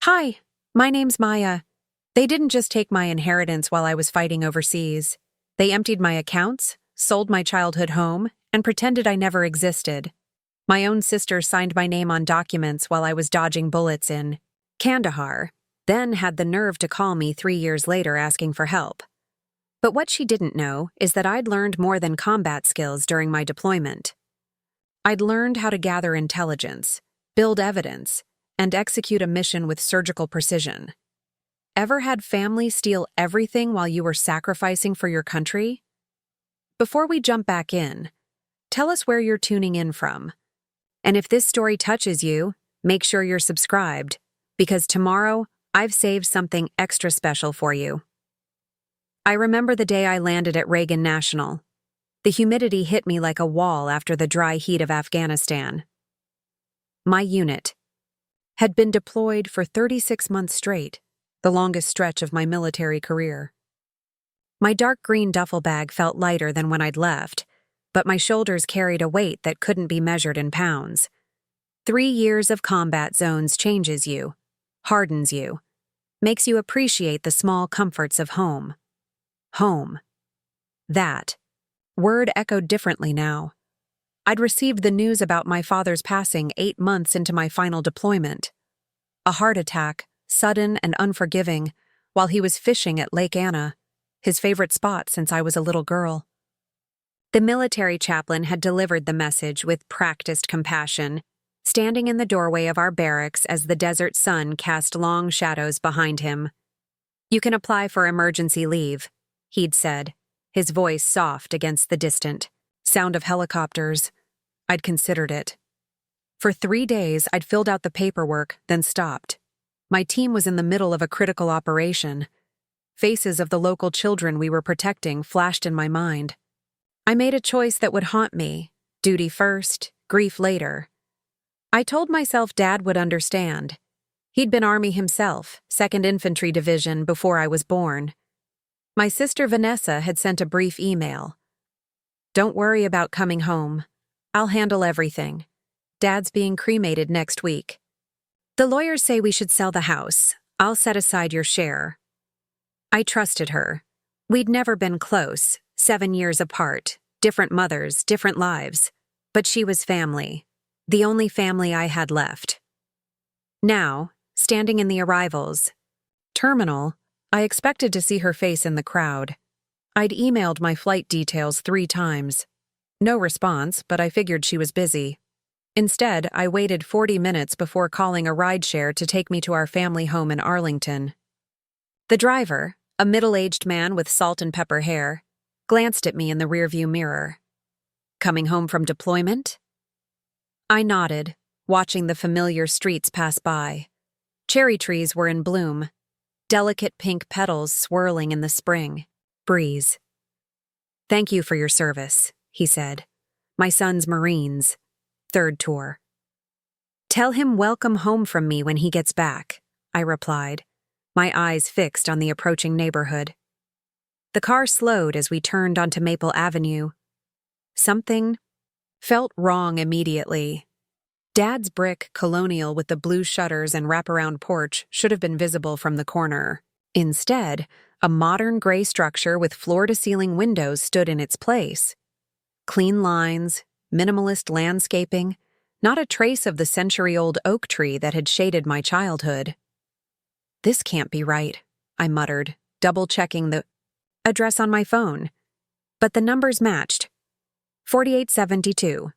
Hi, my name's Maya. They didn't just take my inheritance while I was fighting overseas. They emptied my accounts, sold my childhood home, and pretended I never existed. My own sister signed my name on documents while I was dodging bullets in Kandahar, then had the nerve to call me 3 years later asking for help. But what she didn't know is that I'd learned more than combat skills during my deployment. I'd learned how to gather intelligence, build evidence, and execute a mission with surgical precision. Ever had family steal everything while you were sacrificing for your country? Before we jump back in, tell us where you're tuning in from. And if this story touches you, make sure you're subscribed, because tomorrow I've saved something extra special for you. I remember the day I landed at Reagan National. The humidity hit me like a wall after the dry heat of Afghanistan. My unit had been deployed for 36 months straight, the longest stretch of my military career. My dark green duffel bag felt lighter than when I'd left, but my shoulders carried a weight that couldn't be measured in pounds. 3 years of combat zones changes you, hardens you, makes you appreciate the small comforts of home. Home. That word echoed differently now. I'd received the news about my father's passing 8 months into my final deployment. A heart attack, sudden and unforgiving, while he was fishing at Lake Anna, his favorite spot since I was a little girl. The military chaplain had delivered the message with practiced compassion, standing in the doorway of our barracks as the desert sun cast long shadows behind him. "You can apply for emergency leave," he'd said, his voice soft against the distant sound of helicopters. I'd considered it. For 3 days, I'd filled out the paperwork, then stopped. My team was in the middle of a critical operation. Faces of the local children we were protecting flashed in my mind. I made a choice that would haunt me: duty first, grief later. I told myself Dad would understand. He'd been Army himself, 2nd Infantry Division, before I was born. My sister Vanessa had sent a brief email. "Don't worry about coming home. I'll handle everything. Dad's being cremated next week. The lawyers say we should sell the house. I'll set aside your share." I trusted her. We'd never been close, 7 years apart, different mothers, different lives. But she was family, the only family I had left. Now, standing in the arrivals terminal, I expected to see her face in the crowd. I'd emailed my flight details 3 times. No response, but I figured she was busy. Instead, I waited 40 minutes before calling a rideshare to take me to our family home in Arlington. The driver, a middle-aged man with salt and pepper hair, glanced at me in the rearview mirror. "Coming home from deployment?" I nodded, watching the familiar streets pass by. Cherry trees were in bloom, delicate pink petals swirling in the spring breeze. "Thank you for your service," he said. "My son's Marines. 3rd tour." "Tell him welcome home from me when he gets back," I replied, my eyes fixed on the approaching neighborhood. The car slowed as we turned onto Maple Avenue. Something felt wrong immediately. Dad's brick colonial with the blue shutters and wraparound porch should have been visible from the corner. Instead, a modern gray structure with floor-to-ceiling windows stood in its place. Clean lines, minimalist landscaping, not a trace of the century-old oak tree that had shaded my childhood. "This can't be right," I muttered, double-checking the address on my phone. But the numbers matched. 4872.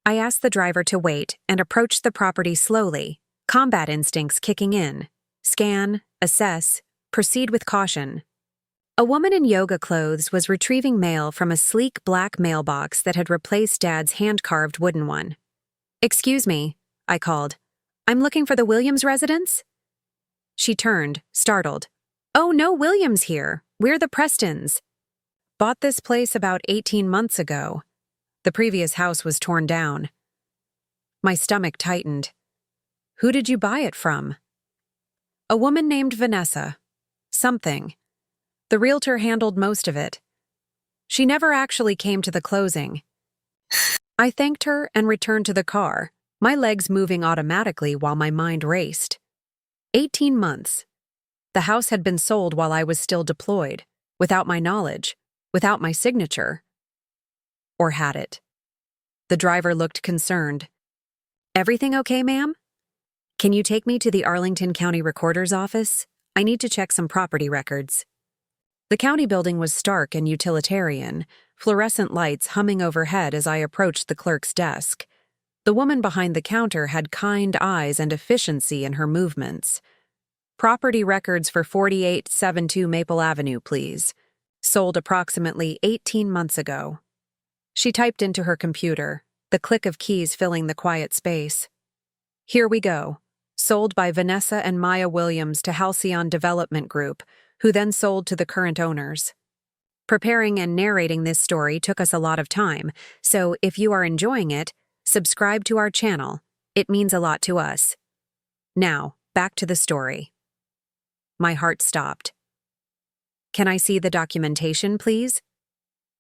I asked the driver to wait and approached the property slowly, combat instincts kicking in. Scan, assess, proceed with caution. A woman in yoga clothes was retrieving mail from a sleek black mailbox that had replaced Dad's hand-carved wooden one. "Excuse me," I called. "I'm looking for the Williams residence?" She turned, startled. "Oh, no Williams here. We're the Prestons. Bought this place about 18 months ago. The previous house was torn down." My stomach tightened. "Who did you buy it from?" "A woman named Vanessa. Something. The realtor handled most of it. She never actually came to the closing." I thanked her and returned to the car, my legs moving automatically while my mind raced. 18 months. The house had been sold while I was still deployed, without my knowledge, without my signature. Or had it? The driver looked concerned. "Everything okay, ma'am? Can you take me to the Arlington County Recorder's office? I need to check some property records." The county building was stark and utilitarian, fluorescent lights humming overhead as I approached the clerk's desk. The woman behind the counter had kind eyes and efficiency in her movements. "Property records for 4872 Maple Avenue, please. Sold approximately 18 months ago." She typed into her computer, the click of keys filling the quiet space. "Here we go. Sold by Vanessa and Maya Williams to Halcyon Development Group, who then sold to the current owners." Preparing and narrating this story took us a lot of time, so if you are enjoying it, subscribe to our channel. It means a lot to us. Now, back to the story. My heart stopped. "Can I see the documentation, please?"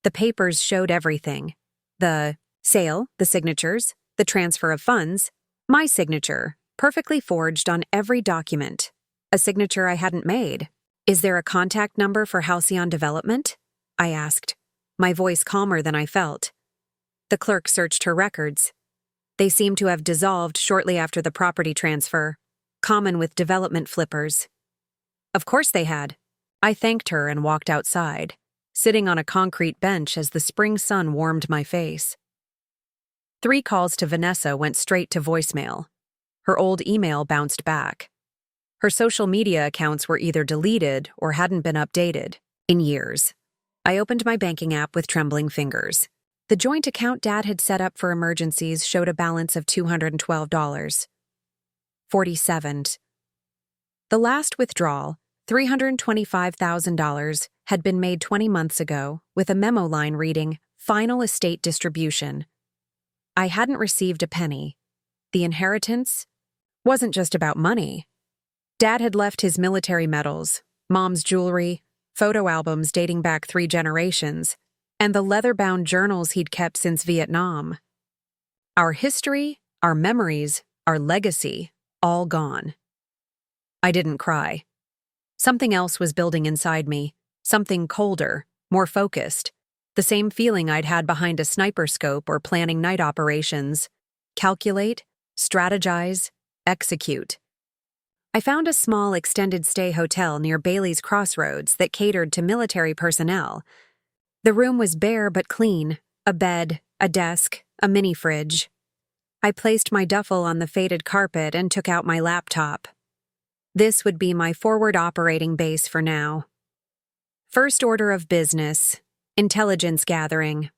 The papers showed everything. The sale, the signatures, the transfer of funds, my signature, perfectly forged on every document. A signature I hadn't made. "Is there a contact number for Halcyon Development?" I asked, my voice calmer than I felt. The clerk searched her records. They seemed to have dissolved shortly after the property transfer, common with development flippers. Of course they had. I thanked her and walked outside, sitting on a concrete bench as the spring sun warmed my face. 3 calls to Vanessa went straight to voicemail. Her old email bounced back. Her social media accounts were either deleted or hadn't been updated in years. I opened my banking app with trembling fingers. The joint account Dad had set up for emergencies showed a balance of $212.47. The last withdrawal, $325,000, had been made 20 months ago, with a memo line reading, "Final estate distribution." I hadn't received a penny. The inheritance wasn't just about money. Dad had left his military medals, Mom's jewelry, photo albums dating back 3 generations, and the leather-bound journals he'd kept since Vietnam. Our history, our memories, our legacy, all gone. I didn't cry. Something else was building inside me, something colder, more focused, the same feeling I'd had behind a sniper scope or planning night operations. Calculate, strategize, execute. I found a small extended-stay hotel near Bailey's Crossroads that catered to military personnel. The room was bare but clean, a bed, a desk, a mini-fridge. I placed my duffel on the faded carpet and took out my laptop. This would be my forward operating base for now. First order of business, intelligence gathering.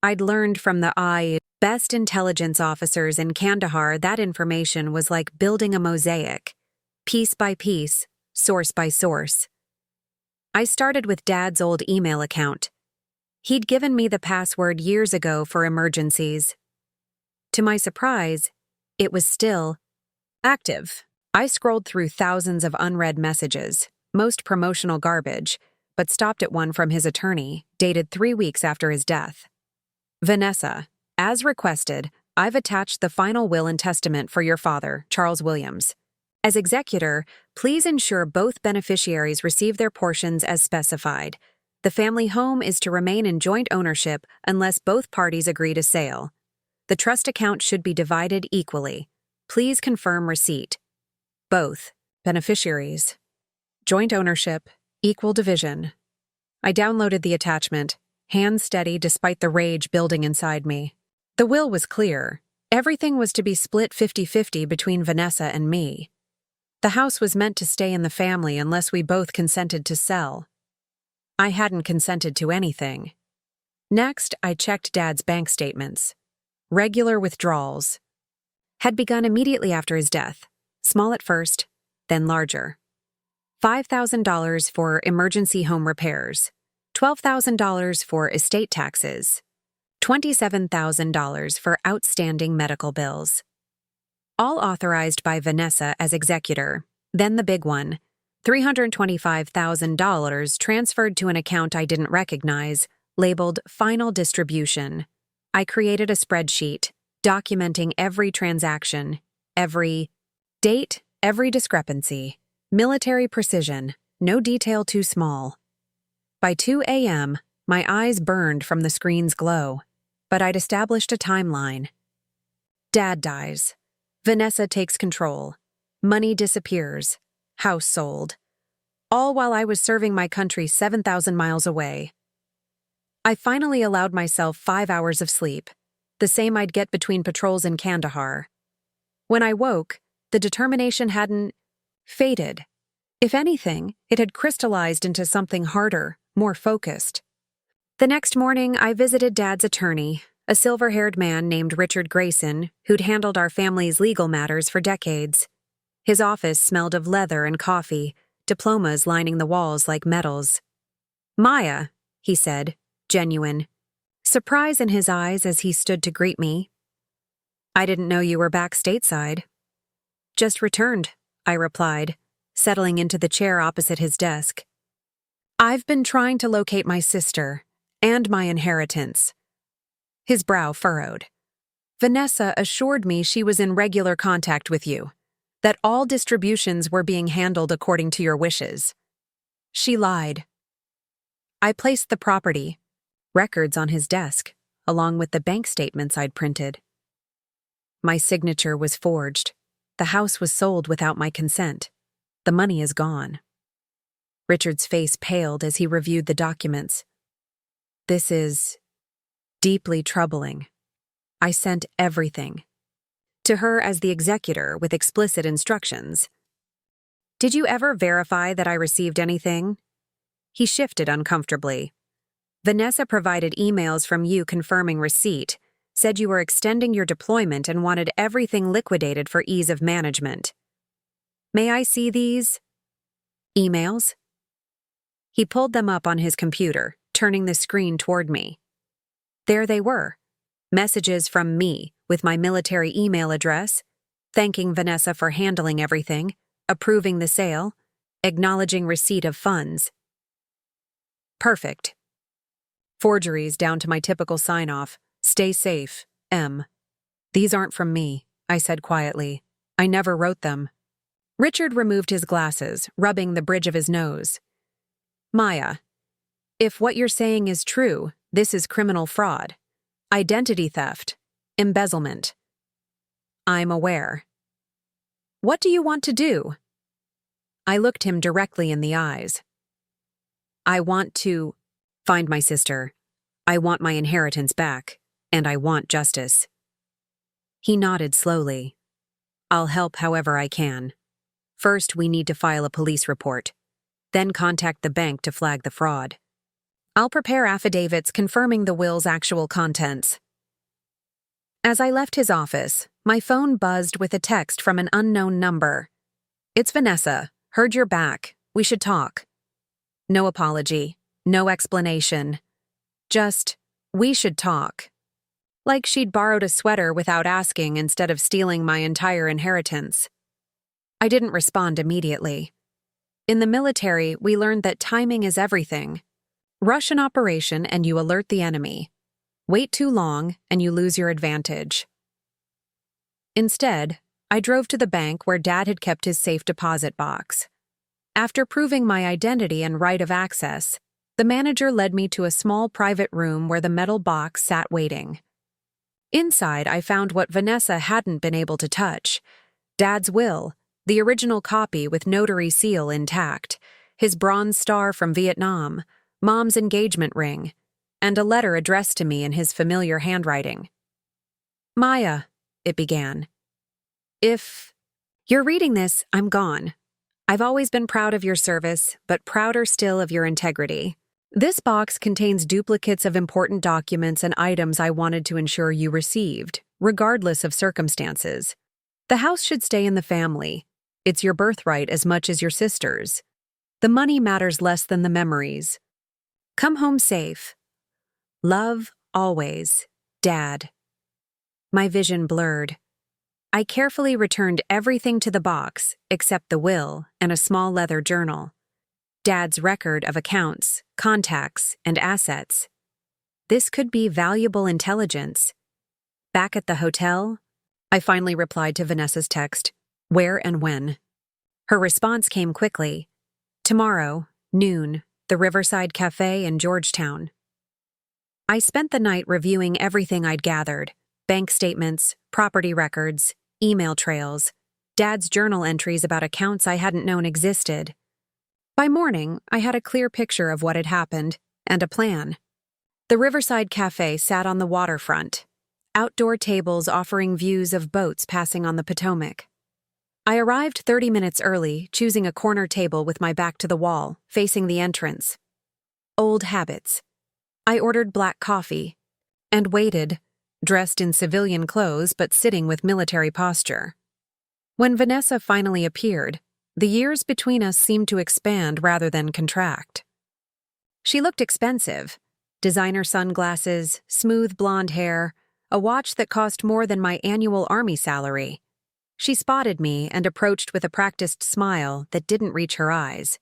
I'd learned from the best intelligence officers in Kandahar that information was like building a mosaic, piece by piece, source by source. I started with Dad's old email account. He'd given me the password years ago for emergencies. To my surprise, it was still active. I scrolled through thousands of unread messages, most promotional garbage, but stopped at one from his attorney, dated 3 weeks after his death. "Vanessa, as requested, I've attached the final will and testament for your father, Charles Williams. As executor, please ensure both beneficiaries receive their portions as specified. The family home is to remain in joint ownership unless both parties agree to sale. The trust account should be divided equally. Please confirm receipt. Both beneficiaries. Joint ownership, equal division." I downloaded the attachment, hands steady despite the rage building inside me. The will was clear. Everything was to be split 50-50 between Vanessa and me. The house was meant to stay in the family unless we both consented to sell. I hadn't consented to anything. Next, I checked Dad's bank statements. Regular withdrawals. Had begun immediately after his death. Small at first, then larger. $5,000 for emergency home repairs, $12,000 for estate taxes, $27,000 for outstanding medical bills. All authorized by Vanessa as executor. Then the big one, $325,000 transferred to an account I didn't recognize, labeled Final Distribution. I created a spreadsheet, documenting every transaction, every date, Every discrepancy. Military precision. No detail too small. By 2 a.m., my eyes burned from the screen's glow, but I'd established a timeline. Dad dies. Vanessa takes control. Money disappears. House sold. All while I was serving my country 7,000 miles away. I finally allowed myself 5 hours of sleep, the same I'd get between patrols in Kandahar. When I woke, the determination hadn't faded. If anything, it had crystallized into something harder, more focused. The next morning, I visited Dad's attorney, a silver-haired man named Richard Grayson, who'd handled our family's legal matters for decades. His office smelled of leather and coffee, diplomas lining the walls like medals. "Maya," he said, genuine. Surprise in his eyes as he stood to greet me. "I didn't know you were back stateside." "Just returned," I replied, settling into the chair opposite his desk. "I've been trying to locate my sister and my inheritance." His brow furrowed. "Vanessa assured me she was in regular contact with you, that all distributions were being handled according to your wishes." She lied. I placed the property, records on his desk, along with the bank statements I'd printed. My signature was forged. The house was sold without my consent. The money is gone. Richard's face paled as he reviewed the documents. "This is deeply troubling. I sent everything to her as the executor with explicit instructions. Did you ever verify that I received anything?" He shifted uncomfortably. "Vanessa provided emails from you confirming receipt, said you were extending your deployment and wanted everything liquidated for ease of management. May I see these emails?" He pulled them up on his computer, turning the screen toward me. There they were, messages from me with my military email address, thanking Vanessa for handling everything, approving the sale, acknowledging receipt of funds. Perfect. Forgeries down to my typical sign-off. "Stay safe, M." "These aren't from me," I said quietly. "I never wrote them." Richard removed his glasses, rubbing the bridge of his nose. "Maya, if what you're saying is true, this is criminal fraud. Identity theft. Embezzlement." "I'm aware." "What do you want to do?" I looked him directly in the eyes. "I want to find my sister. I want my inheritance back, and I want justice." He nodded slowly. "I'll help however I can. First, we need to file a police report, then contact the bank to flag the fraud. I'll prepare affidavits confirming the will's actual contents." As I left his office, my phone buzzed with a text from an unknown number. "It's Vanessa. Heard you're back. We should talk." No apology, no explanation. Just, "We should talk." Like she'd borrowed a sweater without asking instead of stealing my entire inheritance. I didn't respond immediately. In the military, we learned that timing is everything. Rush an operation and you alert the enemy. Wait too long and you lose your advantage. Instead, I drove to the bank where Dad had kept his safe deposit box. After proving my identity and right of access, the manager led me to a small private room where the metal box sat waiting. Inside, I found what Vanessa hadn't been able to touch: Dad's will, the original copy with notary seal intact, his bronze star from Vietnam, Mom's engagement ring, and a letter addressed to me in his familiar handwriting. "Maya," it began. "If you're reading this, I'm gone. I've always been proud of your service, but prouder still of your integrity. This box contains duplicates of important documents and items I wanted to ensure you received, regardless of circumstances. The house should stay in the family. It's your birthright as much as your sister's. The money matters less than the memories. Come home safe. Love, always, Dad." My vision blurred. I carefully returned everything to the box except the will and a small leather journal. Dad's record of accounts, contacts, and assets. This could be valuable intelligence. Back at the hotel, I finally replied to Vanessa's text, "Where and when?" Her response came quickly. Tomorrow, noon, the Riverside Cafe in Georgetown. I spent the night reviewing everything I'd gathered: bank statements, property records, email trails, Dad's journal entries about accounts I hadn't known existed. By morning, I had a clear picture of what had happened and a plan. The Riverside Cafe sat on the waterfront, outdoor tables offering views of boats passing on the Potomac. I arrived 30 minutes early, choosing a corner table with my back to the wall, facing the entrance. Old habits. I ordered black coffee and waited, dressed in civilian clothes but sitting with military posture. When Vanessa finally appeared, the years between us seemed to expand rather than contract. She looked expensive: designer sunglasses, smooth blonde hair, a watch that cost more than my annual army salary. She spotted me and approached with a practiced smile that didn't reach her eyes.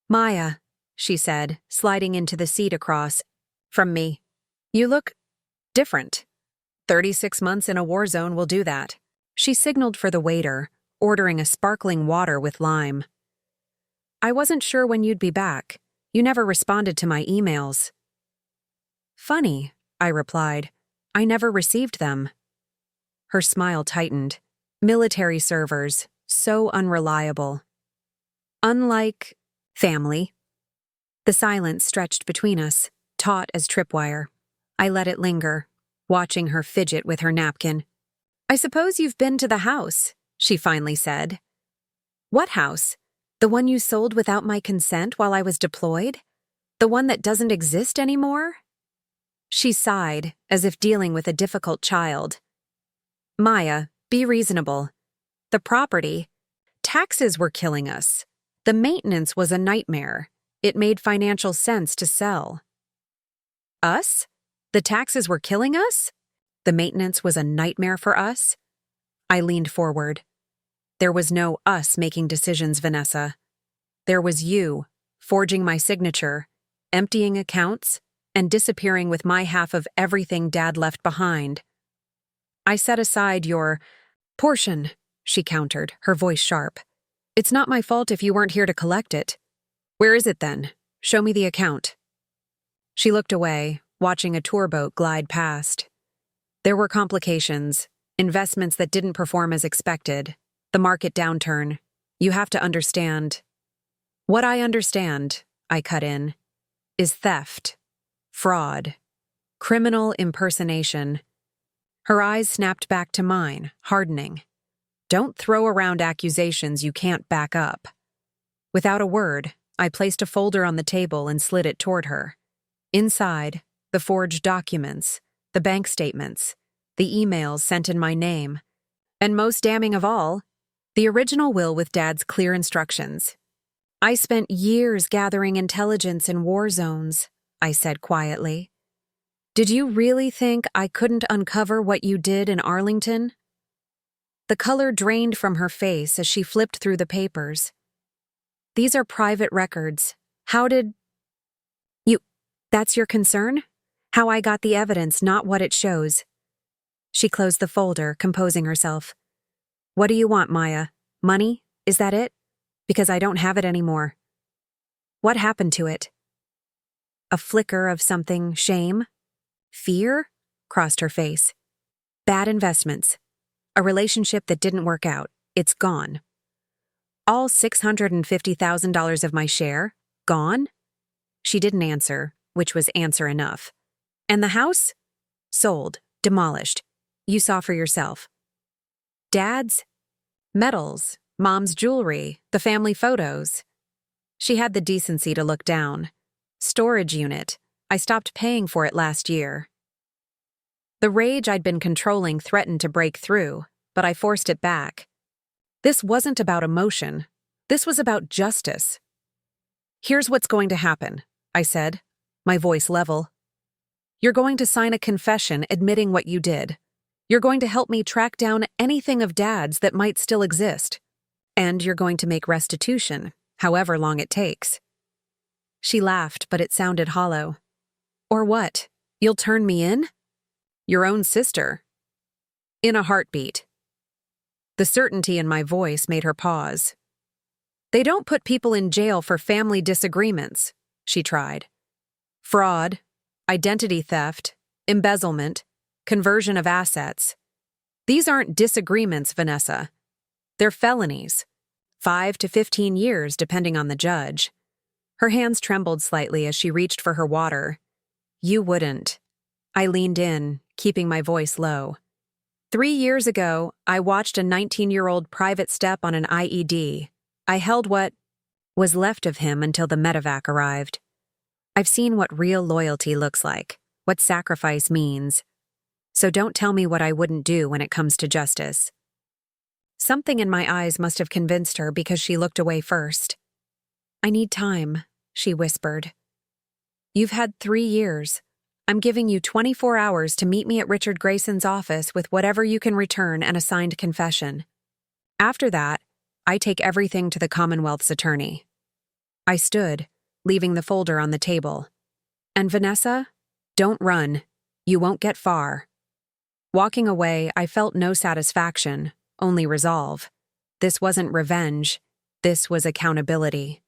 "Maya," she said, sliding into the seat across from me. "You look different. 36 months in a war zone will do that." She signaled for the waiter, ordering a sparkling water with lime. "I wasn't sure when you'd be back. You never responded to my emails." "Funny," I replied. "I never received them." Her smile tightened. Military servers, so unreliable. Unlike family. The silence stretched between us, taut as tripwire. I let it linger, watching her fidget with her napkin. "I suppose you've been to the house," she finally said. "What house? The one you sold without my consent while I was deployed? The one that doesn't exist anymore?" She sighed, as if dealing with a difficult child. "Maya, be reasonable. The property, taxes were killing us. The maintenance was a nightmare. It made financial sense to sell." "Us? The taxes were killing us? The maintenance was a nightmare for us?" I leaned forward. "There was no us making decisions, Vanessa. There was you, forging my signature, emptying accounts, and disappearing with my half of everything Dad left behind." "I set aside your portion," she countered, her voice sharp. "It's not my fault if you weren't here to collect it. Where is it then? Show me the account." She looked away, watching a tour boat glide past. There were complications, investments that didn't perform as expected, the market downturn. "You have to understand." "What I understand," I cut in, "is theft, fraud, criminal impersonation." Her eyes snapped back to mine, hardening. "Don't throw around accusations you can't back up." Without a word, I placed a folder on the table and slid it toward her. Inside, the forged documents, the bank statements, the emails sent in my name, and most damning of all, the original will with Dad's clear instructions. "I spent years gathering intelligence in war zones," I said quietly. "Did you really think I couldn't uncover what you did in Arlington?" The color drained from her face as she flipped through the papers. "These are private records. How did you... That's your concern? How I got the evidence, not what it shows." She closed the folder, composing herself. "What do you want, Maya? Money? Is that it? Because I don't have it anymore." "What happened to it?" A flicker of something: shame? Fear? Crossed her face. "Bad investments. A relationship that didn't work out. It's gone." "All $650,000 of my share? Gone?" She didn't answer, which was answer enough. "And the house?" "Sold. Demolished. You saw for yourself." "Dad's medals, Mom's jewelry, the family photos." She had the decency to look down. "Storage unit. I stopped paying for it last year." The rage I'd been controlling threatened to break through, but I forced it back. This wasn't about emotion. This was about justice. "Here's what's going to happen," I said, my voice level. "You're going to sign a confession admitting what you did. You're going to help me track down anything of Dad's that might still exist. And you're going to make restitution, however long it takes." She laughed, but it sounded hollow. "Or what? You'll turn me in?" "Your own sister." "In a heartbeat." The certainty in my voice made her pause. They don't put people in jail for family disagreements, she tried. Fraud, identity theft, embezzlement, conversion of assets. These aren't disagreements, Vanessa. They're felonies. 5 to 15 years, depending on the judge. Her hands trembled slightly as she reached for her water. You wouldn't. I leaned in, keeping my voice low. 3 years ago, I watched a 19-year-old private step on an IED. I held what was left of him until the medevac arrived. I've seen what real loyalty looks like, what sacrifice means. So don't tell me what I wouldn't do when it comes to justice. Something in my eyes must have convinced her because she looked away first. I need time, she whispered. You've had 3 years. I'm giving you 24 hours to meet me at Richard Grayson's office with whatever you can return and a signed confession. After that, I take everything to the Commonwealth's attorney. I stood, leaving the folder on the table. And Vanessa, don't run. You won't get far. Walking away, I felt no satisfaction, only resolve. This wasn't revenge. This was accountability.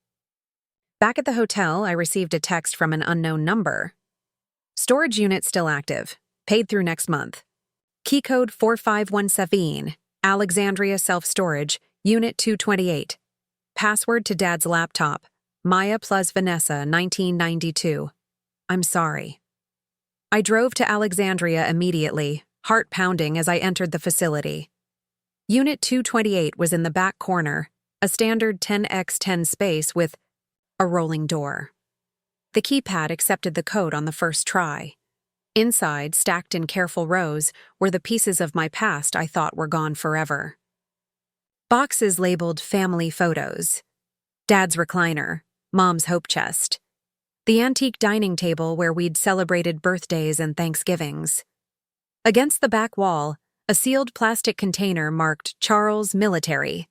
Back at the hotel, I received a text from an unknown number. Storage unit still active. Paid through next month. Key code 4517. Alexandria Self-Storage, Unit 228. Password to Dad's laptop. Maya plus Vanessa, 1992. I'm sorry. I drove to Alexandria immediately, heart pounding as I entered the facility. Unit 228 was in the back corner, a standard 10x10 space with a rolling door. The keypad accepted the code on the first try. Inside, stacked in careful rows, were the pieces of my past I thought were gone forever. Boxes labeled family photos. Dad's recliner, Mom's hope chest. The antique dining table where we'd celebrated birthdays and Thanksgivings. Against the back wall, a sealed plastic container marked Charles Military.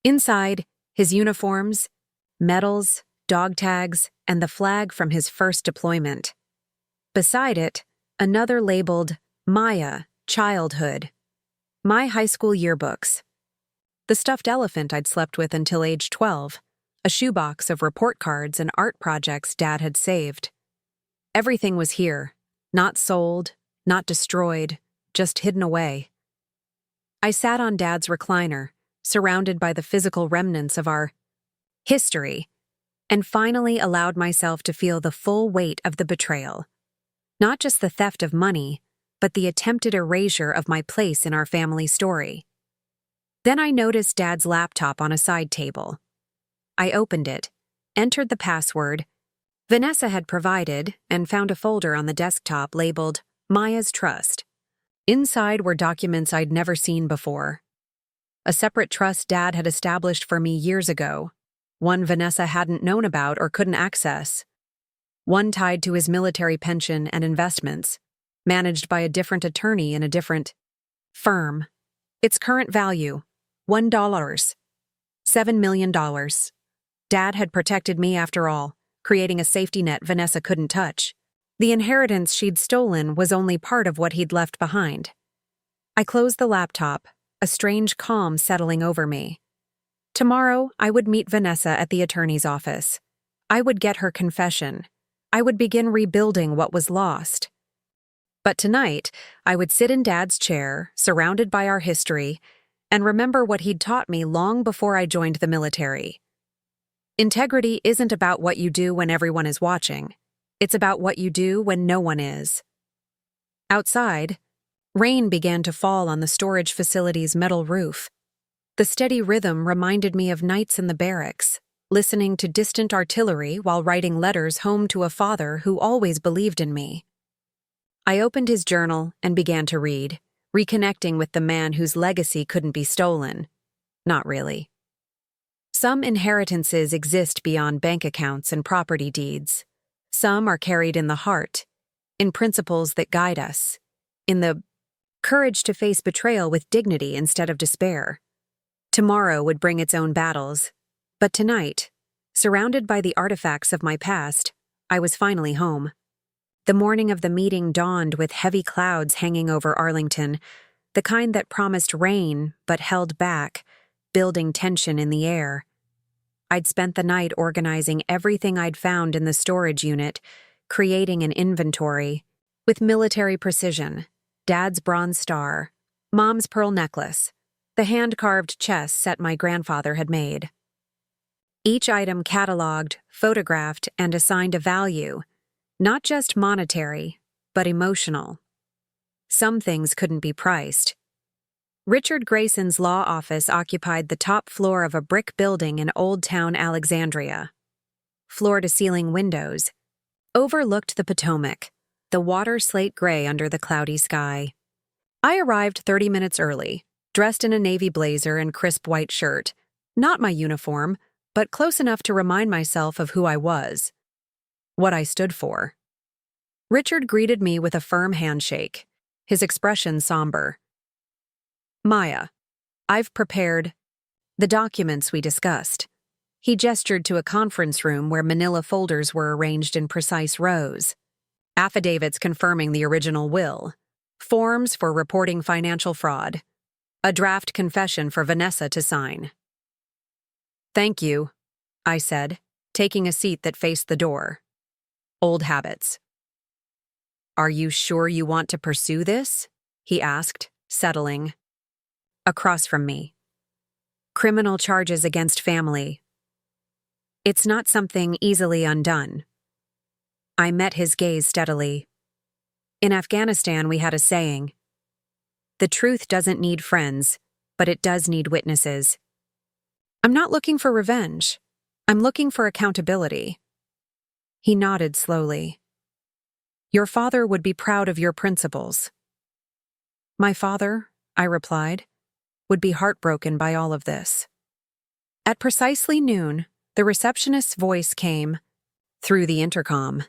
Inside, his uniforms, medals, dog tags, and the flag from his first deployment. Beside it, another labeled Maya, Childhood. My high school yearbooks. The stuffed elephant I'd slept with until age 12, a shoebox of report cards and art projects Dad had saved. Everything was here, not sold, not destroyed, just hidden away. I sat on Dad's recliner, surrounded by the physical remnants of our history, and finally allowed myself to feel the full weight of the betrayal. Not just the theft of money, but the attempted erasure of my place in our family story. Then I noticed Dad's laptop on a side table. I opened it, entered the password Vanessa had provided, and found a folder on the desktop labeled Maya's Trust. Inside were documents I'd never seen before. A separate trust Dad had established for me years ago, one Vanessa hadn't known about or couldn't access. One tied to his military pension and investments, managed by a different attorney in a different firm. Its current value, $1. $7 million. Dad had protected me after all, creating a safety net Vanessa couldn't touch. The inheritance she'd stolen was only part of what he'd left behind. I closed the laptop, a strange calm settling over me. Tomorrow, I would meet Vanessa at the attorney's office. I would get her confession. I would begin rebuilding what was lost. But tonight, I would sit in Dad's chair, surrounded by our history, and remember what he'd taught me long before I joined the military. Integrity isn't about what you do when everyone is watching. It's about what you do when no one is. Outside, rain began to fall on the storage facility's metal roof. The steady rhythm reminded me of nights in the barracks, listening to distant artillery while writing letters home to a father who always believed in me. I opened his journal and began to read, reconnecting with the man whose legacy couldn't be stolen. Not really. Some inheritances exist beyond bank accounts and property deeds. Some are carried in the heart, in principles that guide us, in the courage to face betrayal with dignity instead of despair. Tomorrow would bring its own battles, but tonight, surrounded by the artifacts of my past, I was finally home. The morning of the meeting dawned with heavy clouds hanging over Arlington, the kind that promised rain but held back, building tension in the air. I'd spent the night organizing everything I'd found in the storage unit, creating an inventory. With military precision, Dad's bronze star, Mom's pearl necklace, the hand-carved chess set my grandfather had made. Each item cataloged, photographed, and assigned a value, not just monetary, but emotional. Some things couldn't be priced. Richard Grayson's law office occupied the top floor of a brick building in Old Town Alexandria. Floor-to-ceiling windows overlooked the Potomac, the water slate gray under the cloudy sky. I arrived 30 minutes early, dressed in a navy blazer and crisp white shirt. Not my uniform, but close enough to remind myself of who I was, what I stood for. Richard greeted me with a firm handshake, his expression somber. "Maya, I've prepared the documents we discussed." He gestured to a conference room where manila folders were arranged in precise rows. Affidavits confirming the original will, forms for reporting financial fraud, a draft confession for Vanessa to sign. "Thank you," I said, taking a seat that faced the door. Old habits. "Are you sure you want to pursue this?" he asked, settling. Across from me. "Criminal charges against family. It's not something easily undone." I met his gaze steadily. In Afghanistan, we had a saying, "The truth doesn't need friends, but it does need witnesses." I'm not looking for revenge. I'm looking for accountability. He nodded slowly. "Your father would be proud of your principles." "My father," I replied, "would be heartbroken by all of this." At precisely noon, the receptionist's voice came through the intercom.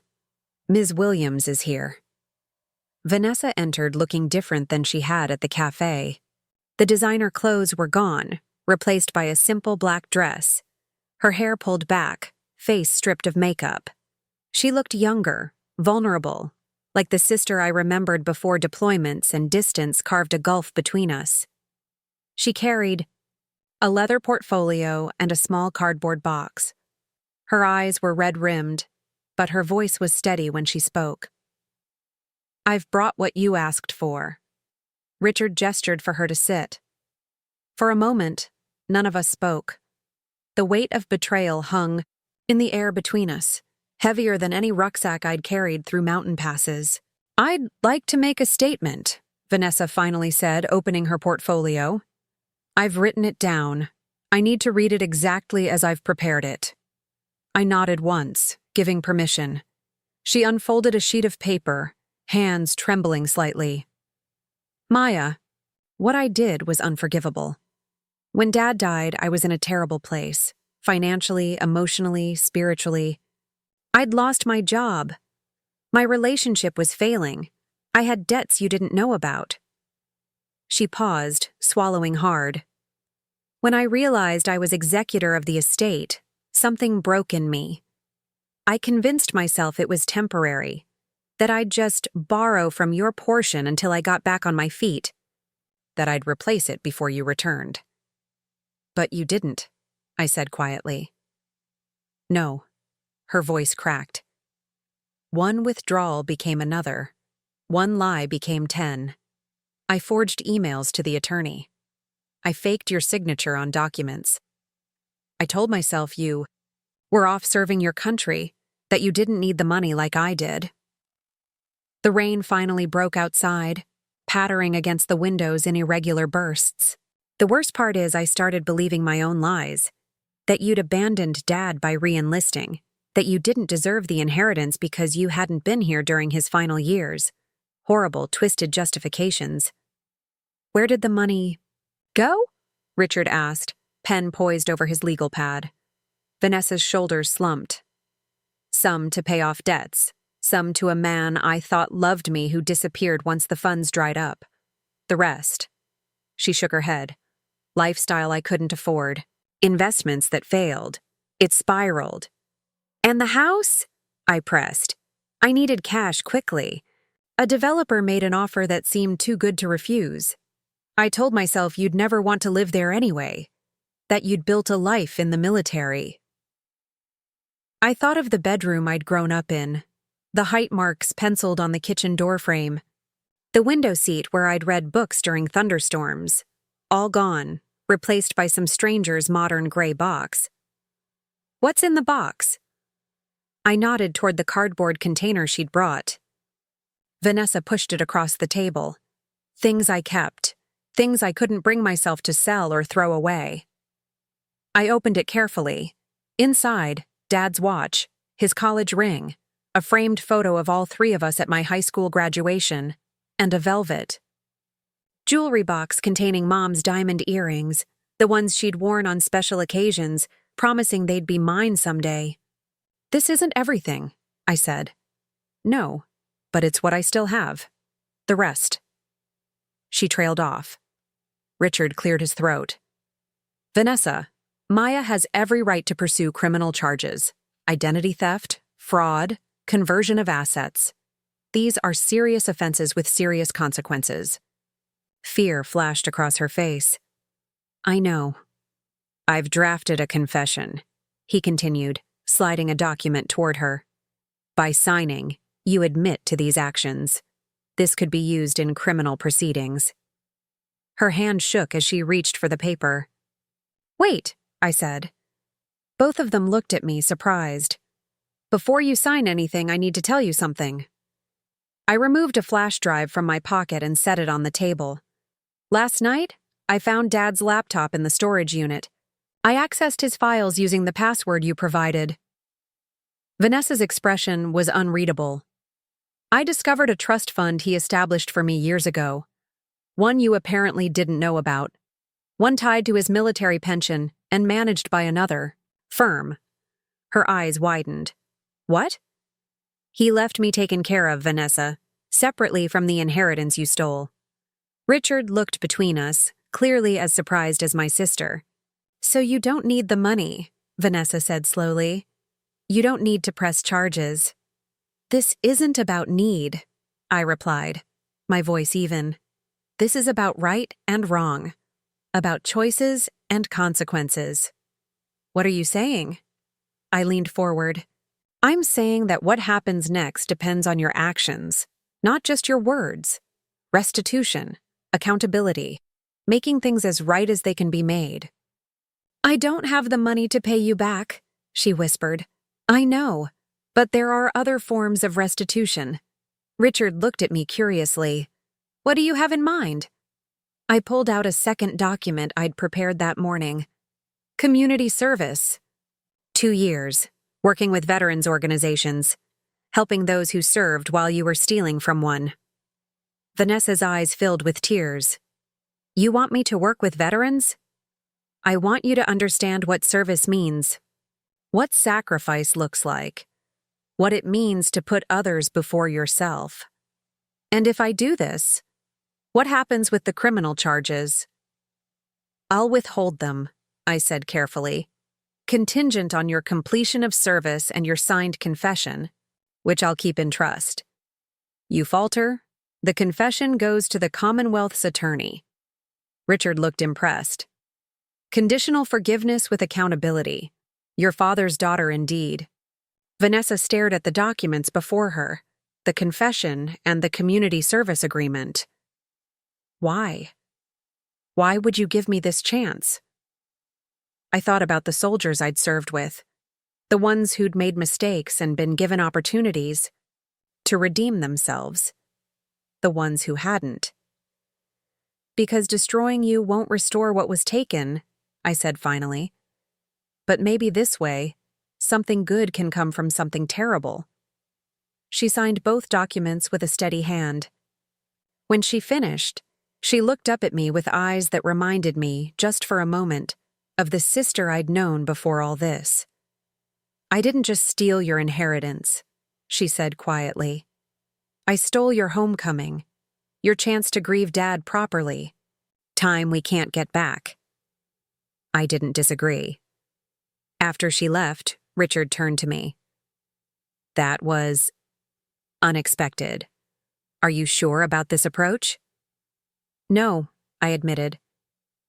"Ms. Williams is here." Vanessa entered looking different than she had at the cafe. The designer clothes were gone, replaced by a simple black dress, her hair pulled back, face stripped of makeup. She looked younger, vulnerable, like the sister I remembered before deployments and distance carved a gulf between us. She carried a leather portfolio and a small cardboard box. Her eyes were red-rimmed, but her voice was steady when she spoke. "I've brought what you asked for." Richard gestured for her to sit. For a moment, none of us spoke. The weight of betrayal hung in the air between us, heavier than any rucksack I'd carried through mountain passes. "I'd like to make a statement," Vanessa finally said, opening her portfolio. "I've written it down. I need to read it exactly as I've prepared it." I nodded once, giving permission. She unfolded a sheet of paper, hands trembling slightly. "Maya, what I did was unforgivable. When Dad died, I was in a terrible place, financially, emotionally, spiritually. I'd lost my job. My relationship was failing. I had debts you didn't know about." She paused, swallowing hard. When I realized I was executor of the estate, something broke in me. I convinced myself it was temporary, that I'd just borrow from your portion until I got back on my feet, that I'd replace it before you returned. "But you didn't," I said quietly. "No." Her voice cracked. One withdrawal became another. One lie became 10. I forged emails to the attorney. I faked your signature on documents. I told myself you were off serving your country, that you didn't need the money like I did. The rain finally broke outside, pattering against the windows in irregular bursts. The worst part is I started believing my own lies, that you'd abandoned Dad by re-enlisting, that you didn't deserve the inheritance because you hadn't been here during his final years. Horrible, twisted justifications. "Where did the money go?" Richard asked, pen poised over his legal pad. Vanessa's shoulders slumped. "Some to pay off debts, some to a man I thought loved me who disappeared once the funds dried up. The rest." She shook her head. "Lifestyle I couldn't afford. Investments that failed. It spiraled." "And the house?" I pressed. I needed cash quickly. A developer made an offer that seemed too good to refuse. I told myself you'd never want to live there anyway, that you'd built a life in the military, I thought of the bedroom I'd grown up in, the height marks penciled on the kitchen doorframe, the window seat where I'd read books during thunderstorms, all gone, replaced by some stranger's modern gray box. "What's in the box?" I nodded toward the cardboard container she'd brought. Vanessa pushed it across the table. Things I kept, things I couldn't bring myself to sell or throw away. I opened it carefully. Inside, Dad's watch, his college ring, a framed photo of all three of us at my high school graduation, and a velvet jewelry box containing Mom's diamond earrings, the ones she'd worn on special occasions, promising they'd be mine someday. "This isn't everything," I said. "No, but it's what I still have. The rest." She trailed off. Richard cleared his throat. "Vanessa, Maya has every right to pursue criminal charges. Identity theft, fraud, conversion of assets. These are serious offenses with serious consequences." Fear flashed across her face. "I know. I've drafted a confession," he continued, sliding a document toward her. "By signing, you admit to these actions. This could be used in criminal proceedings." Her hand shook as she reached for the paper. "Wait," I said. Both of them looked at me, surprised. "Before you sign anything, I need to tell you something." I removed a flash drive from my pocket and set it on the table. "Last night, I found Dad's laptop in the storage unit. I accessed his files using the password you provided." Vanessa's expression was unreadable. "I discovered a trust fund he established for me years ago. One you apparently didn't know about. One tied to his military pension and managed by another firm." Her eyes widened. "What?" "He left me taken care of, Vanessa, separately from the inheritance you stole." Richard looked between us, clearly as surprised as my sister. "So you don't need the money," Vanessa said slowly. "You don't need to press charges." "This isn't about need," I replied, my voice even. "This is about right and wrong, about choices and consequences." "What are you saying?" I leaned forward. "I'm saying that what happens next depends on your actions, not just your words. Restitution, accountability, making things as right as they can be made." "I don't have the money to pay you back," she whispered. "I know, but there are other forms of restitution." Richard looked at me curiously. "What do you have in mind?" I pulled out a second document I'd prepared that morning. Community service. 2 years, working with veterans organizations, helping those who served while you were stealing from one. Vanessa's eyes filled with tears. "You want me to work with veterans?" "I want you to understand what service means, what sacrifice looks like, what it means to put others before yourself. And if I do this, what happens with the criminal charges?" "I'll withhold them," I said carefully, "contingent on your completion of service and your signed confession, which I'll keep in trust. You falter, the confession goes to the Commonwealth's attorney." Richard looked impressed. "Conditional forgiveness with accountability. Your father's daughter indeed." Vanessa stared at the documents before her, the confession and the community service agreement. "Why? Why would you give me this chance?" I thought about the soldiers I'd served with, the ones who'd made mistakes and been given opportunities to redeem themselves, the ones who hadn't. "Because destroying you won't restore what was taken," I said finally. "But maybe this way, something good can come from something terrible." She signed both documents with a steady hand. When she finished, she looked up at me with eyes that reminded me, just for a moment, of the sister I'd known before all this. "I didn't just steal your inheritance," she said quietly. "I stole your homecoming, your chance to grieve Dad properly, time we can't get back." I didn't disagree. After she left, Richard turned to me. "That was unexpected. Are you sure about this approach?" "No," I admitted,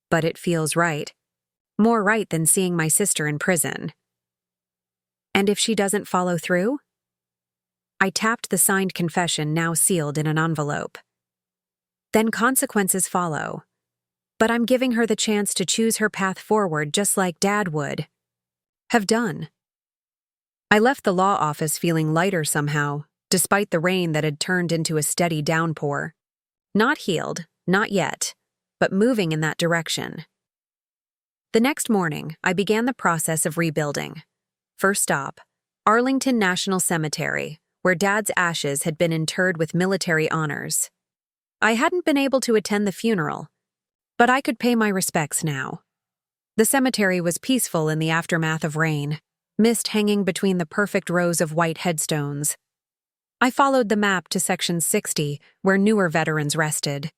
"but it feels right. More right than seeing my sister in prison." And if she doesn't follow through? I tapped the signed confession, now sealed in an envelope. Then consequences follow. But I'm giving her the chance to choose her path forward just like Dad would have done. I left the law office feeling lighter somehow, despite the rain that had turned into a steady downpour. Not healed, not yet, but moving in that direction. The next morning, I began the process of rebuilding. First stop, Arlington National Cemetery, where Dad's ashes had been interred with military honors. I hadn't been able to attend the funeral, but I could pay my respects now. The cemetery was peaceful in the aftermath of rain, mist hanging between the perfect rows of white headstones. I followed the map to section 60, where newer veterans rested.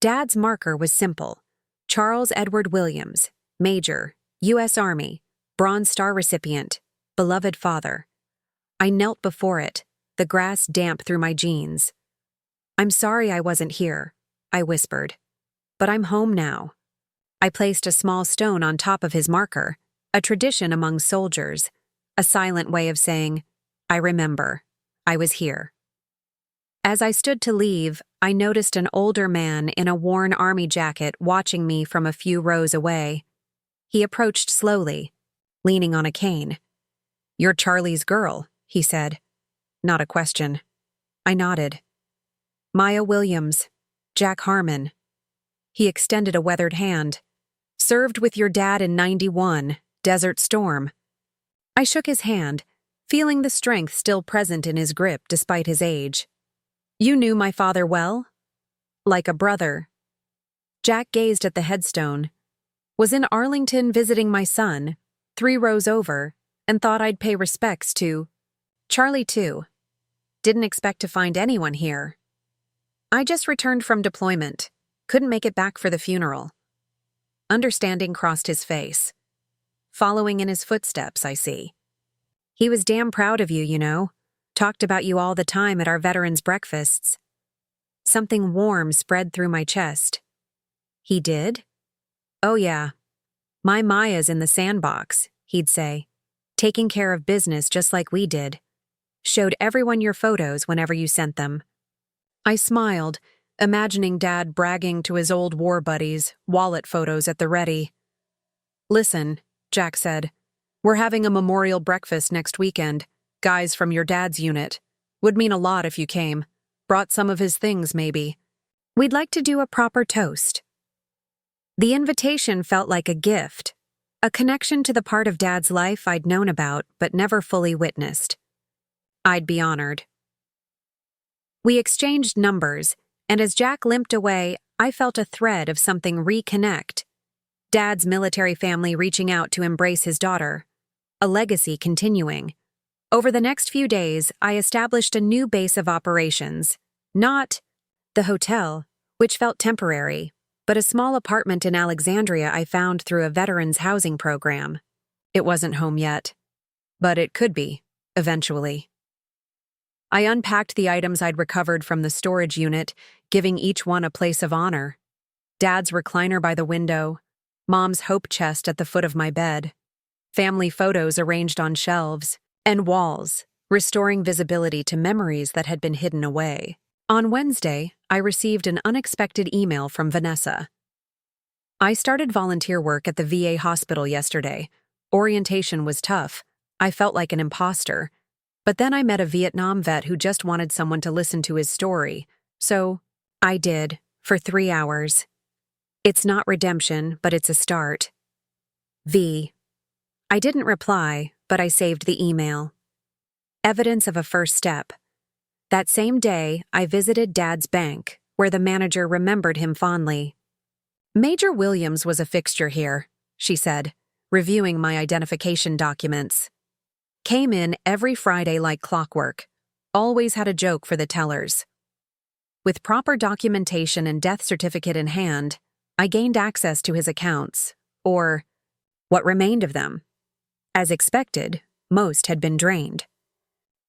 Dad's marker was simple: Charles Edward Williams, Major, U.S. Army, Bronze Star recipient, beloved father. I knelt before it, the grass damp through my jeans. "I'm sorry I wasn't here," I whispered. "But I'm home now." I placed a small stone on top of his marker, a tradition among soldiers, a silent way of saying, "I remember. I was here." As I stood to leave, I noticed an older man in a worn army jacket watching me from a few rows away. He approached slowly, leaning on a cane. "You're Charlie's girl," he said. Not a question. I nodded. "Maya Williams, Jack Harmon." He extended a weathered hand. "Served with your dad in '91, Desert Storm." I shook his hand, feeling the strength still present in his grip despite his age. "You knew my father well?" "Like a brother." Jack gazed at the headstone. "Was in Arlington visiting my son, 3 rows over, and thought I'd pay respects to Charlie too. Didn't expect to find anyone here. I just returned from deployment. Couldn't make it back for the funeral." Understanding crossed his face. "Following in his footsteps, I see. He was damn proud of you, you know. Talked about you all the time at our veterans' breakfasts." Something warm spread through my chest. "He did?" "Oh yeah. My Maya's in the sandbox," he'd say. "Taking care of business just like we did. Showed everyone your photos whenever you sent them." I smiled, imagining Dad bragging to his old war buddies, wallet photos at the ready. "Listen," Jack said. "We're having a memorial breakfast next weekend. Guys from your dad's unit. Would mean a lot if you came. Brought some of his things, maybe. We'd like to do a proper toast." The invitation felt like a gift, a connection to the part of Dad's life I'd known about but never fully witnessed. I'd be honored. We exchanged numbers, and as Jack limped away, I felt a thread of something reconnect. Dad's military family reaching out to embrace his daughter. A legacy continuing. Over the next few days, I established a new base of operations. Not the hotel, which felt temporary, but a small apartment in Alexandria I found through a veterans housing program. It wasn't home yet, but it could be, eventually. I unpacked the items I'd recovered from the storage unit, giving each one a place of honor. Dad's recliner by the window, Mom's hope chest at the foot of my bed, family photos arranged on shelves, and walls, restoring visibility to memories that had been hidden away. On Wednesday, I received an unexpected email from Vanessa. "I started volunteer work at the VA hospital yesterday. Orientation was tough. I felt like an imposter. But then I met a Vietnam vet who just wanted someone to listen to his story. So, I did, for 3 hours. It's not redemption, but it's a start. V." I didn't reply, but I saved the email. Evidence of a first step. That same day, I visited Dad's bank, where the manager remembered him fondly. "Major Williams was a fixture here," she said, reviewing my identification documents. "Came in every Friday like clockwork. Always had a joke for the tellers." With proper documentation and death certificate in hand, I gained access to his accounts, or what remained of them. As expected, most had been drained.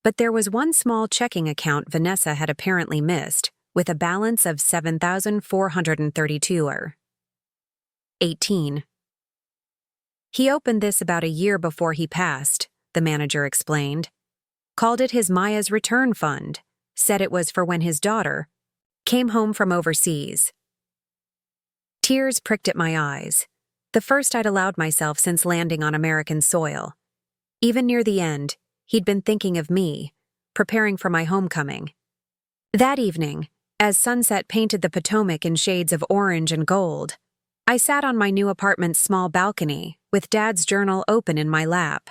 But there was one small checking account Vanessa had apparently missed, with a balance of $7,432. He opened this about a year before he passed, the manager explained. Called it his Maya's return fund. Said it was for when his daughter came home from overseas. Tears pricked at my eyes, the first I'd allowed myself since landing on American soil. Even near the end, he'd been thinking of me, preparing for my homecoming. That evening, as sunset painted the Potomac in shades of orange and gold, I sat on my new apartment's small balcony with Dad's journal open in my lap.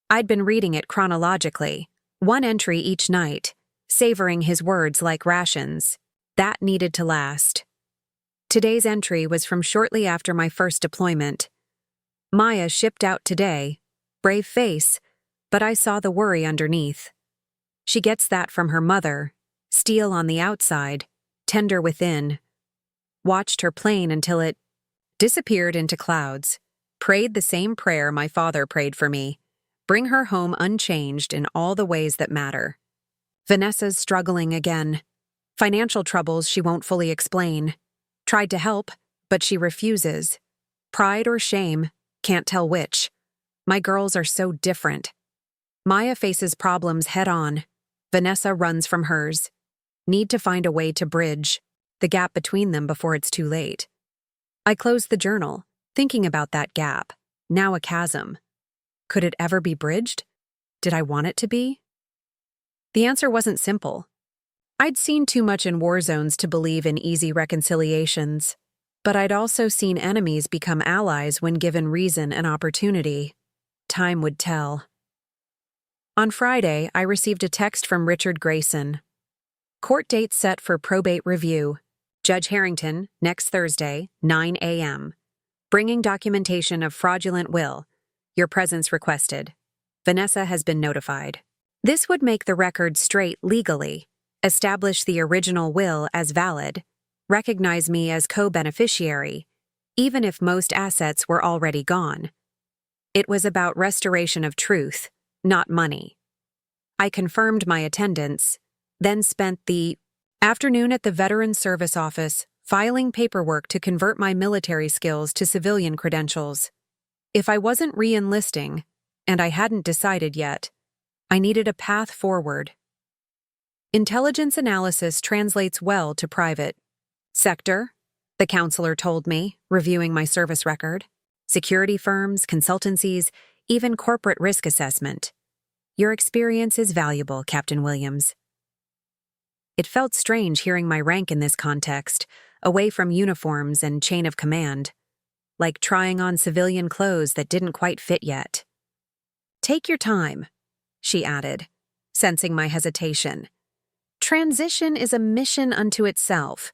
I'd been reading it chronologically, one entry each night, savoring his words like rations. That needed to last. Today's entry was from shortly after my first deployment. Maya shipped out today, brave face, but I saw the worry underneath. She gets that from her mother, steel on the outside, tender within. Watched her plane until it disappeared into clouds. Prayed the same prayer my father prayed for me. Bring her home unchanged in all the ways that matter. Vanessa's struggling again. Financial troubles she won't fully explain. Tried to help, but she refuses. Pride or shame, can't tell which. My girls are so different. Maya faces problems head-on. Vanessa runs from hers. Need to find a way to bridge the gap between them before it's too late. I closed the journal, thinking about that gap, now a chasm. Could it ever be bridged? Did I want it to be? The answer wasn't simple. I'd seen too much in war zones to believe in easy reconciliations, but I'd also seen enemies become allies when given reason and opportunity. Time would tell. On Friday, I received a text from Richard Grayson. Court date set for probate review. Judge Harrington, next Thursday, 9 a.m. Bringing documentation of fraudulent will. Your presence requested. Vanessa has been notified. This would make the record straight legally, establish the original will as valid, recognize me as co-beneficiary, even if most assets were already gone. It was about restoration of truth, not money. I confirmed my attendance, then spent the afternoon at the Veteran Service Office filing paperwork to convert my military skills to civilian credentials. If I wasn't re-enlisting, and I hadn't decided yet, I needed a path forward. Intelligence analysis translates well to private sector, the counselor told me, reviewing my service record. Security firms, consultancies, even corporate risk assessment. Your experience is valuable, Captain Williams. It felt strange hearing my rank in this context, away from uniforms and chain of command, like trying on civilian clothes that didn't quite fit yet. Take your time, she added, sensing my hesitation. Transition is a mission unto itself.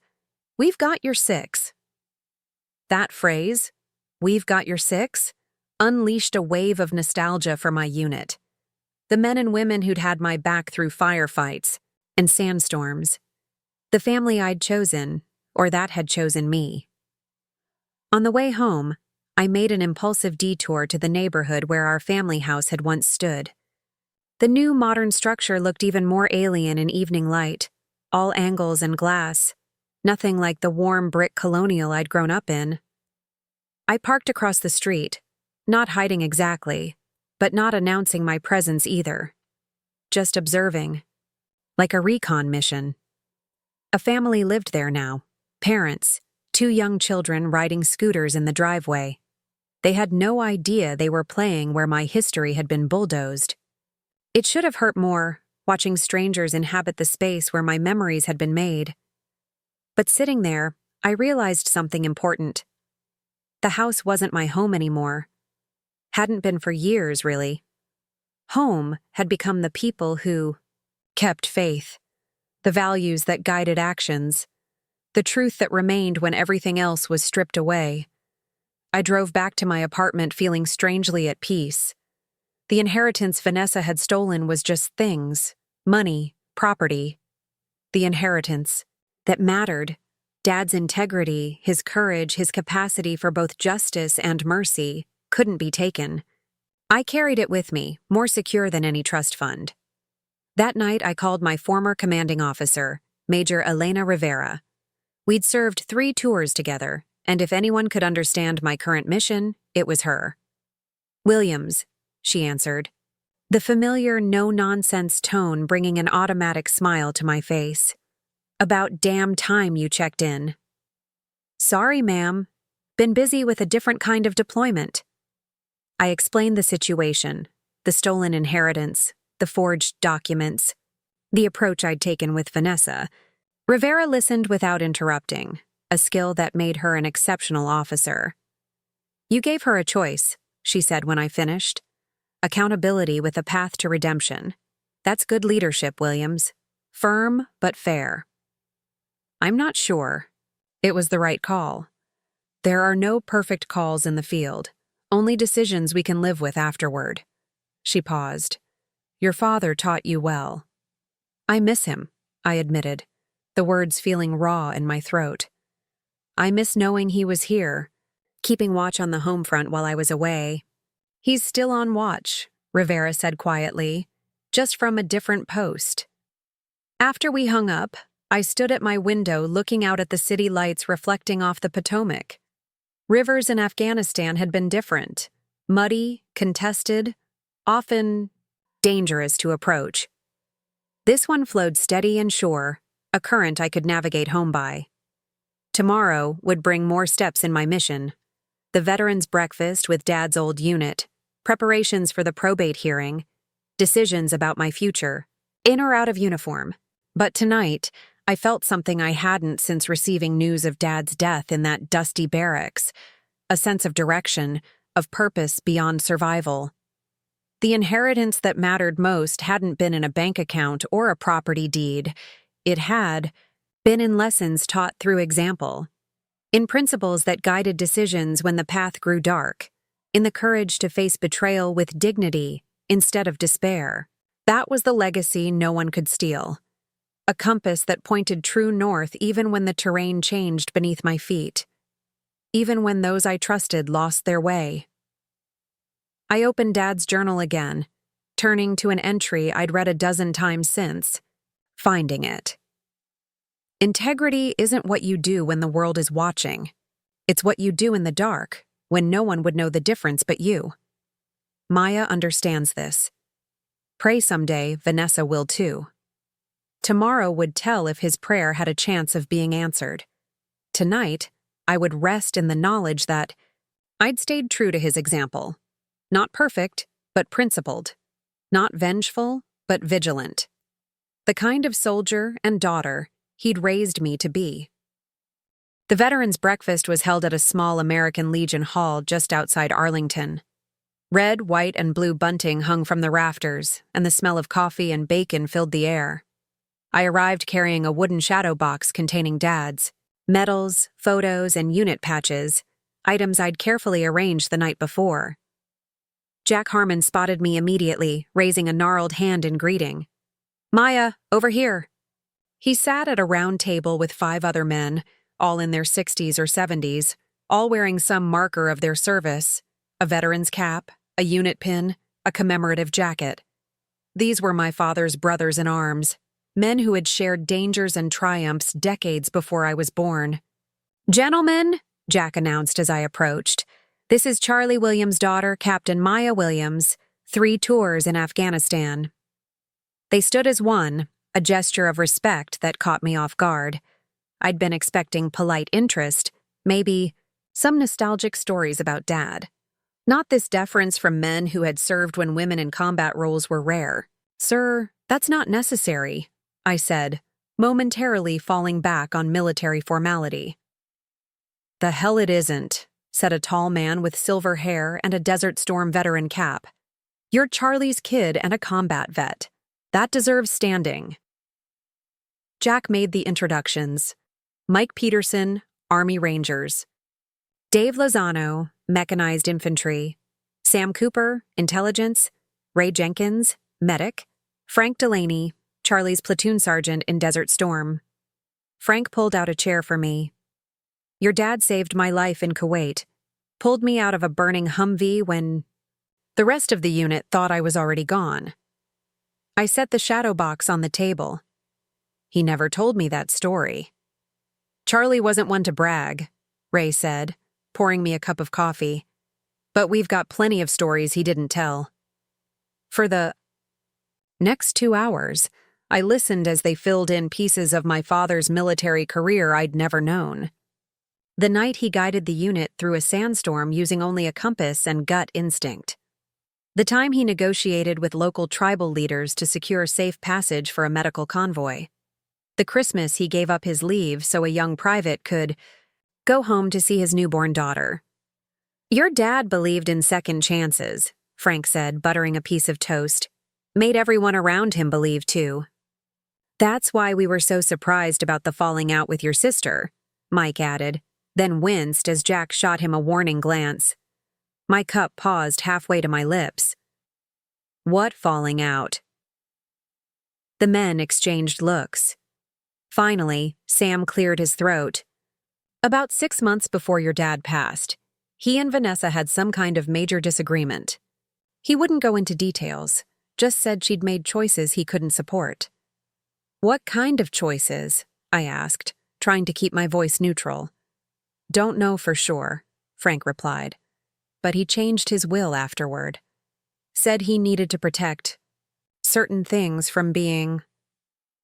We've got your six. That phrase, we've got your six, unleashed a wave of nostalgia for my unit. The men and women who'd had my back through firefights and sandstorms. The family I'd chosen, or that had chosen me. On the way home, I made an impulsive detour to the neighborhood where our family house had once stood. The new modern structure looked even more alien in evening light, all angles and glass, nothing like the warm brick colonial I'd grown up in. I parked across the street, not hiding exactly, but not announcing my presence either. Just observing, like a recon mission. A family lived there now, parents, 2 young children riding scooters in the driveway. They had no idea they were playing where my history had been bulldozed. It should have hurt more, watching strangers inhabit the space where my memories had been made. But sitting there, I realized something important. The house wasn't my home anymore. Hadn't been for years, really. Home had become the people who kept faith, the values that guided actions, the truth that remained when everything else was stripped away. I drove back to my apartment feeling strangely at peace. The inheritance Vanessa had stolen was just things, money, property. The inheritance that mattered, Dad's integrity, his courage, his capacity for both justice and mercy, couldn't be taken. I carried it with me, more secure than any trust fund. That night I called my former commanding officer, Major Elena Rivera. We'd served 3 tours together, and if anyone could understand my current mission, it was her. Williams, she answered. the familiar no-nonsense tone bringing an automatic smile to my face. "About damn time you checked in." "Sorry, ma'am. Been busy with a different kind of deployment." I explained the situation, the stolen inheritance, the forged documents, the approach I'd taken with Vanessa. Rivera listened without interrupting, a skill that made her an exceptional officer. "You gave her a choice," she said when I finished. "Accountability with a path to redemption. That's good leadership, Williams. Firm, but fair." "I'm not sure. It was the right call. There are no perfect calls in the field, only decisions we can live with afterward." She paused. "Your father taught you well." "I miss him," I admitted, the words feeling raw in my throat. "I miss knowing he was here, keeping watch on the home front while I was away." "He's still on watch," Rivera said quietly, "just from a different post." After we hung up, I stood at my window looking out at the city lights reflecting off the Potomac. Rivers in Afghanistan had been different, muddy, contested, often dangerous to approach. This one flowed steady and sure, a current I could navigate home by. Tomorrow would bring more steps in my mission. The veterans' breakfast with Dad's old unit, preparations for the probate hearing, decisions about my future, in or out of uniform. But tonight, I felt something I hadn't since receiving news of Dad's death in that dusty barracks, a sense of direction, of purpose beyond survival. The inheritance that mattered most hadn't been in a bank account or a property deed. It had been in lessons taught through example, in principles that guided decisions when the path grew dark, in the courage to face betrayal with dignity instead of despair. That was the legacy no one could steal. A compass that pointed true north even when the terrain changed beneath my feet, even when those I trusted lost their way. I opened Dad's journal again, turning to an entry I'd read a dozen times since, finding it. "Integrity isn't what you do when the world is watching. It's what you do in the dark, when no one would know the difference but you. Maya understands this. Pray someday Vanessa will too." Tomorrow would tell if his prayer had a chance of being answered. Tonight, I would rest in the knowledge that I'd stayed true to his example. Not perfect, but principled. Not vengeful, but vigilant. The kind of soldier and daughter he'd raised me to be. The veterans' breakfast was held at a small American Legion hall just outside Arlington. Red, white, and blue bunting hung from the rafters, and the smell of coffee and bacon filled the air. I arrived carrying a wooden shadow box containing Dad's medals, photos, and unit patches, items I'd carefully arranged the night before. Jack Harmon spotted me immediately, raising a gnarled hand in greeting. "Maya, over here." He sat at a round table with 5 other men, all in their 60s or 70s, all wearing some marker of their service, a veteran's cap, a unit pin, a commemorative jacket. These were my father's brothers in arms, men who had shared dangers and triumphs decades before I was born. "Gentlemen," Jack announced as I approached, "this is Charlie Williams' daughter, Captain Maya Williams, 3 tours in Afghanistan." They stood as one, a gesture of respect that caught me off guard. I'd been expecting polite interest, maybe some nostalgic stories about Dad. Not this deference from men who had served when women in combat roles were rare. "Sir, that's not necessary," I said, momentarily falling back on military formality. "The hell it isn't," said a tall man with silver hair and a Desert Storm veteran cap. "You're Charlie's kid and a combat vet. That deserves standing." Jack made the introductions. Mike Peterson, Army Rangers. Dave Lozano, Mechanized Infantry. Sam Cooper, Intelligence. Ray Jenkins, Medic. Frank Delaney, Charlie's platoon sergeant in Desert Storm. Frank pulled out a chair for me. "Your dad saved my life in Kuwait. Pulled me out of a burning Humvee when..." The rest of the unit thought I was already gone. I set the shadow box on the table. "He never told me that story." "Charlie wasn't one to brag," Ray said, pouring me a cup of coffee. "But we've got plenty of stories he didn't tell." For the Next 2 hours, I listened as they filled in pieces of my father's military career I'd never known. The night he guided the unit through a sandstorm using only a compass and gut instinct. The time he negotiated with local tribal leaders to secure safe passage for a medical convoy. The Christmas he gave up his leave so a young private could go home to see his newborn daughter. Your dad believed in second chances, Frank said, buttering a piece of toast. Made everyone around him believe, too. That's why we were so surprised about the falling out with your sister, Mike added, then winced as Jack shot him a warning glance. My cup paused halfway to my lips. What falling out? The men exchanged looks. Finally, Sam cleared his throat. About 6 months before your dad passed, he and Vanessa had some kind of major disagreement. He wouldn't go into details, just said she'd made choices he couldn't support. What kind of choices? I asked, trying to keep my voice neutral. Don't know for sure, Frank replied. But he changed his will afterward. Said he needed to protect certain things from being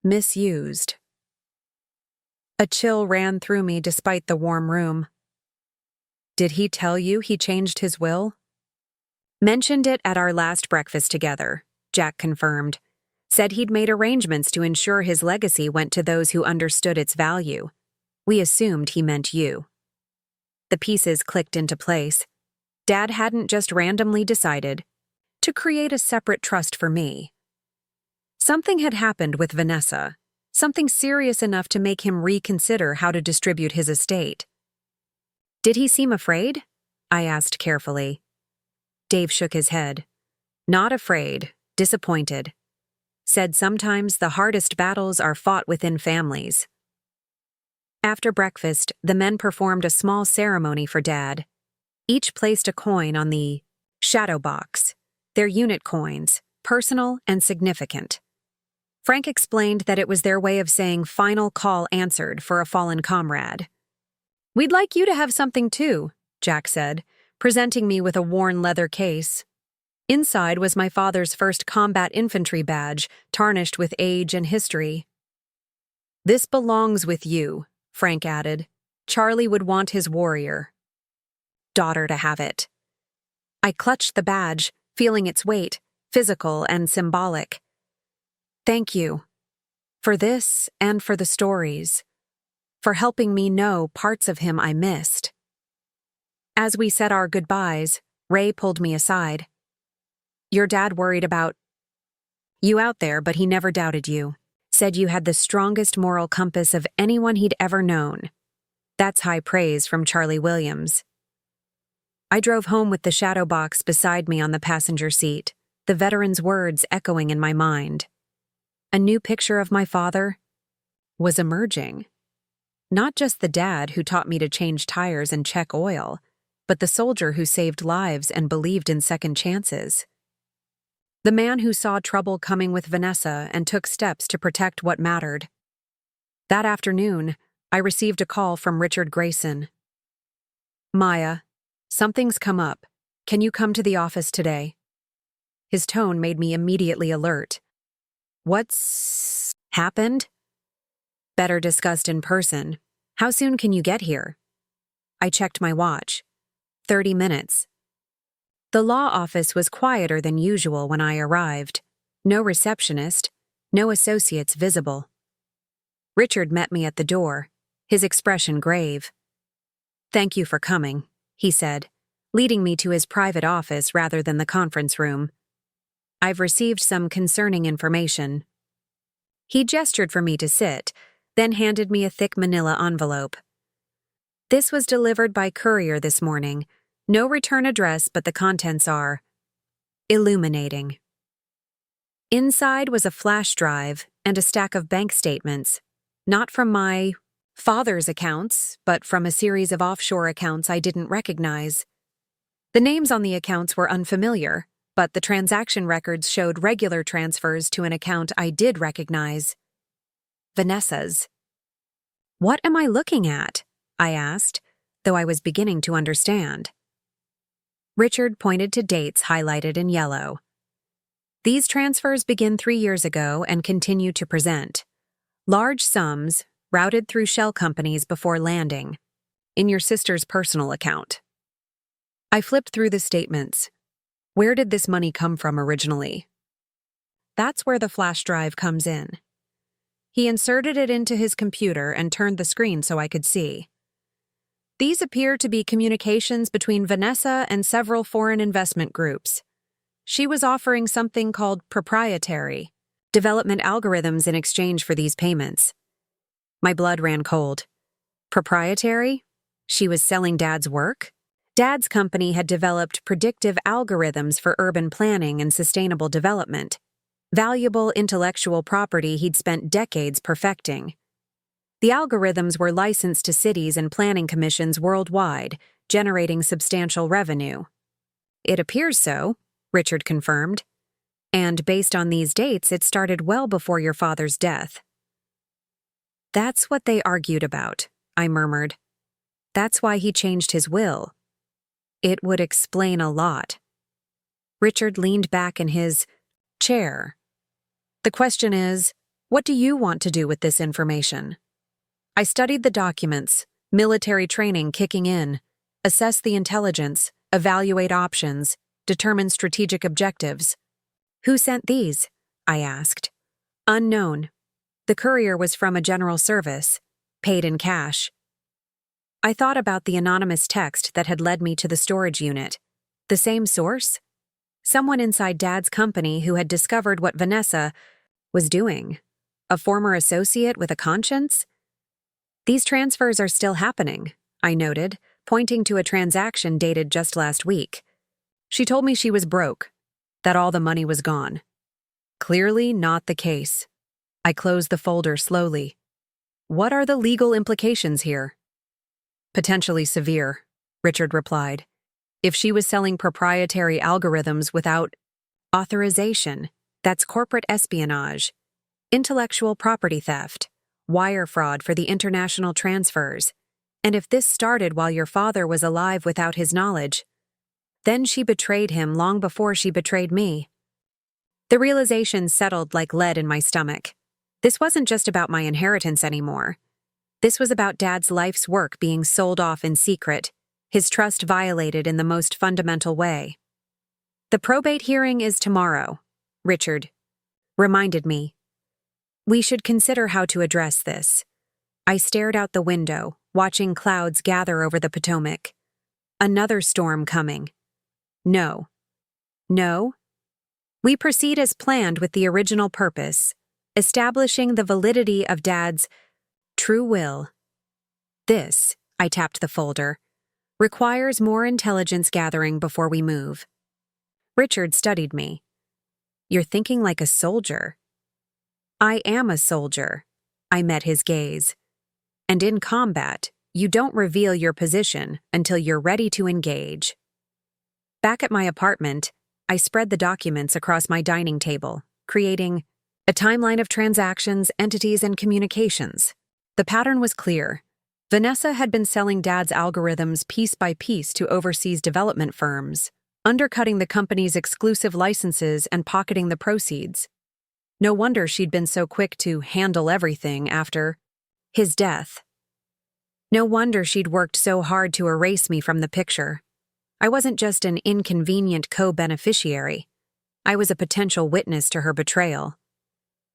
misused. A chill ran through me despite the warm room. Did he tell you he changed his will? Mentioned it at our last breakfast together, Jack confirmed. Said he'd made arrangements to ensure his legacy went to those who understood its value. We assumed he meant you. The pieces clicked into place. Dad hadn't just randomly decided to create a separate trust for me. Something had happened with Vanessa, something serious enough to make him reconsider how to distribute his estate. Did he seem afraid? I asked carefully. Dave shook his head. Not afraid, disappointed. Said sometimes the hardest battles are fought within families. After breakfast, the men performed a small ceremony for Dad. Each placed a coin on the shadow box, their unit coins, personal and significant. Frank explained that it was their way of saying final call answered for a fallen comrade. We'd like you to have something too, Jack said, presenting me with a worn leather case. Inside was my father's first combat infantry badge, tarnished with age and history. This belongs with you, Frank added. Charlie would want his warrior daughter to have it. I clutched the badge, feeling its weight, physical and symbolic. Thank you. For this and for the stories. For helping me know parts of him I missed. As we said our goodbyes, Ray pulled me aside. Your dad worried about you out there, but he never doubted you. Said you had the strongest moral compass of anyone he'd ever known. That's high praise from Charlie Williams. I drove home with the shadow box beside me on the passenger seat, the veteran's words echoing in my mind. A new picture of my father was emerging. Not just the dad who taught me to change tires and check oil, but the soldier who saved lives and believed in second chances. The man who saw trouble coming with Vanessa and took steps to protect what mattered. That afternoon, I received a call from Richard Grayson. Maya, something's come up. Can you come to the office today? His tone made me immediately alert. What's happened? Better discussed in person. How soon can you get here? I checked my watch. 30 minutes. The law office was quieter than usual when I arrived. No receptionist, no associates visible. Richard met me at the door, his expression grave. Thank you for coming, he said, leading me to his private office rather than the conference room. I've received some concerning information. He gestured for me to sit, then handed me a thick manila envelope. This was delivered by courier this morning. No return address, but the contents are illuminating. Inside was a flash drive and a stack of bank statements, not from my father's accounts, but from a series of offshore accounts I didn't recognize. The names on the accounts were unfamiliar, but the transaction records showed regular transfers to an account I did recognize. Vanessa's. What am I looking at? I asked, though I was beginning to understand. Richard pointed to dates highlighted in yellow. These transfers begin 3 years ago and continue to present. Large sums, routed through shell companies before landing, in your sister's personal account. I flipped through the statements. Where did this money come from originally? That's where the flash drive comes in. He inserted it into his computer and turned the screen so I could see. These appear to be communications between Vanessa and several foreign investment groups. She was offering something called proprietary development algorithms in exchange for these payments. My blood ran cold. Proprietary? She was selling Dad's work? Dad's company had developed predictive algorithms for urban planning and sustainable development, valuable intellectual property he'd spent decades perfecting. The algorithms were licensed to cities and planning commissions worldwide, generating substantial revenue. It appears so, Richard confirmed. And based on these dates, it started well before your father's death. That's what they argued about, I murmured. That's why he changed his will. It would explain a lot. Richard leaned back in his chair. The question is, what do you want to do with this information? I studied the documents, military training kicking in, assess the intelligence, evaluate options, determine strategic objectives. Who sent these? I asked. Unknown. The courier was from a general service, paid in cash. I thought about the anonymous text that had led me to the storage unit. The same source? Someone inside Dad's company who had discovered what Vanessa was doing. A former associate with a conscience? These transfers are still happening, I noted, pointing to a transaction dated just last week. She told me she was broke, that all the money was gone. Clearly not the case. I closed the folder slowly. What are the legal implications here? Potentially severe, Richard replied. If she was selling proprietary algorithms without authorization, that's corporate espionage, intellectual property theft, wire fraud for the international transfers. And if this started while your father was alive without his knowledge, then she betrayed him long before she betrayed me. The realization settled like lead in my stomach. This wasn't just about my inheritance anymore. This was about Dad's life's work being sold off in secret, his trust violated in the most fundamental way. The probate hearing is tomorrow, Richard reminded me. We should consider how to address this. I stared out the window, watching clouds gather over the Potomac. Another storm coming. No. No? We proceed as planned with the original purpose, establishing the validity of Dad's true will. This, I tapped the folder, requires more intelligence gathering before we move. Richard studied me. You're thinking like a soldier. I am a soldier. I met his gaze. And in combat, you don't reveal your position until you're ready to engage. Back at my apartment, I spread the documents across my dining table, creating a timeline of transactions, entities, and communications. The pattern was clear. Vanessa had been selling Dad's algorithms piece by piece to overseas development firms, undercutting the company's exclusive licenses and pocketing the proceeds. No wonder she'd been so quick to handle everything after his death. No wonder she'd worked so hard to erase me from the picture. I wasn't just an inconvenient co-beneficiary. I was a potential witness to her betrayal.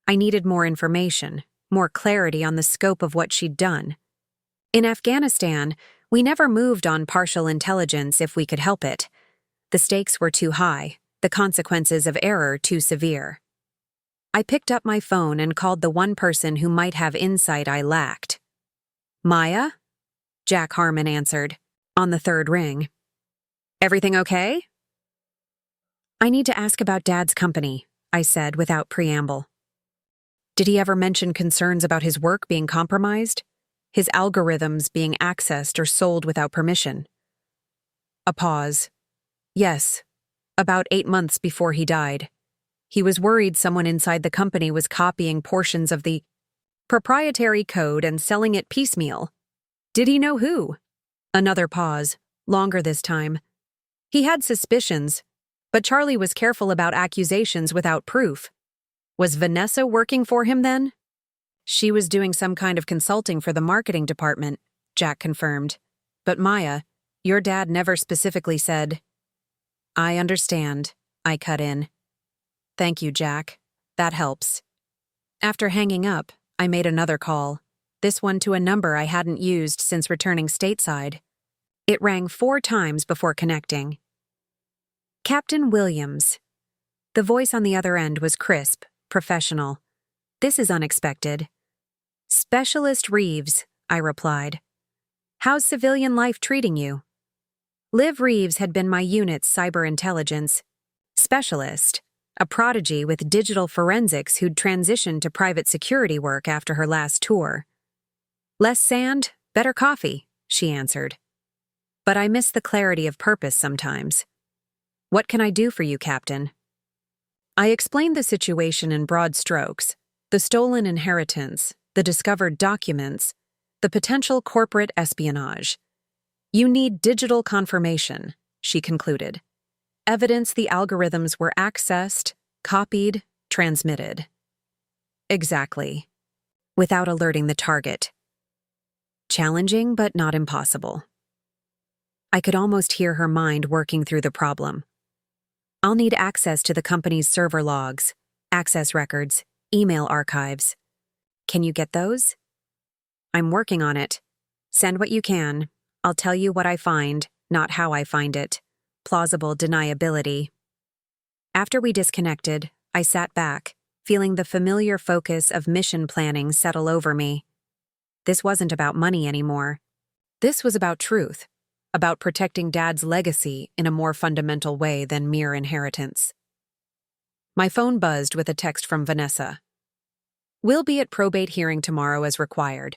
I needed more information, more clarity on the scope of what she'd done. In Afghanistan, we never moved on partial intelligence if we could help it. The stakes were too high, the consequences of error too severe. I picked up my phone and called the one person who might have insight I lacked. Maya? Jack Harmon answered, on the third ring. Everything okay? I need to ask about Dad's company, I said without preamble. Did he ever mention concerns about his work being compromised? His algorithms being accessed or sold without permission? A pause. Yes, about 8 months before he died. He was worried someone inside the company was copying portions of the proprietary code and selling it piecemeal. Did he know who? Another pause, longer this time. He had suspicions, But Charlie was careful about accusations without proof. Was Vanessa working for him then? She was doing some kind of consulting for the marketing department, Jack confirmed. But Maya, your dad never specifically said. I understand, I cut in. Thank you, Jack. That helps. After hanging up, I made another call, this one to a number I hadn't used since returning stateside. It rang 4 times before connecting. Captain Williams. The voice on the other end was crisp, professional. This is unexpected. Specialist Reeves, I replied. How's civilian life treating you? Liv Reeves had been my unit's cyber intelligence specialist, a prodigy with digital forensics who'd transitioned to private security work after her last tour. Less sand, better coffee, she answered. But I miss the clarity of purpose sometimes. What can I do for you, Captain? I explained the situation in broad strokes, the stolen inheritance, the discovered documents, the potential corporate espionage. You need digital confirmation, she concluded. Evidence the algorithms were accessed, copied, transmitted. Exactly. Without alerting the target. Challenging, but not impossible. I could almost hear her mind working through the problem. I'll need access to the company's server logs, access records, email archives. Can you get those? I'm working on it. Send what you can. I'll tell you what I find, not how I find it. Plausible deniability. After we disconnected, I sat back, feeling the familiar focus of mission planning settle over me. This wasn't about money anymore. This was about truth, about protecting Dad's legacy in a more fundamental way than mere inheritance. My phone buzzed with a text from Vanessa. We'll be at probate hearing tomorrow as required.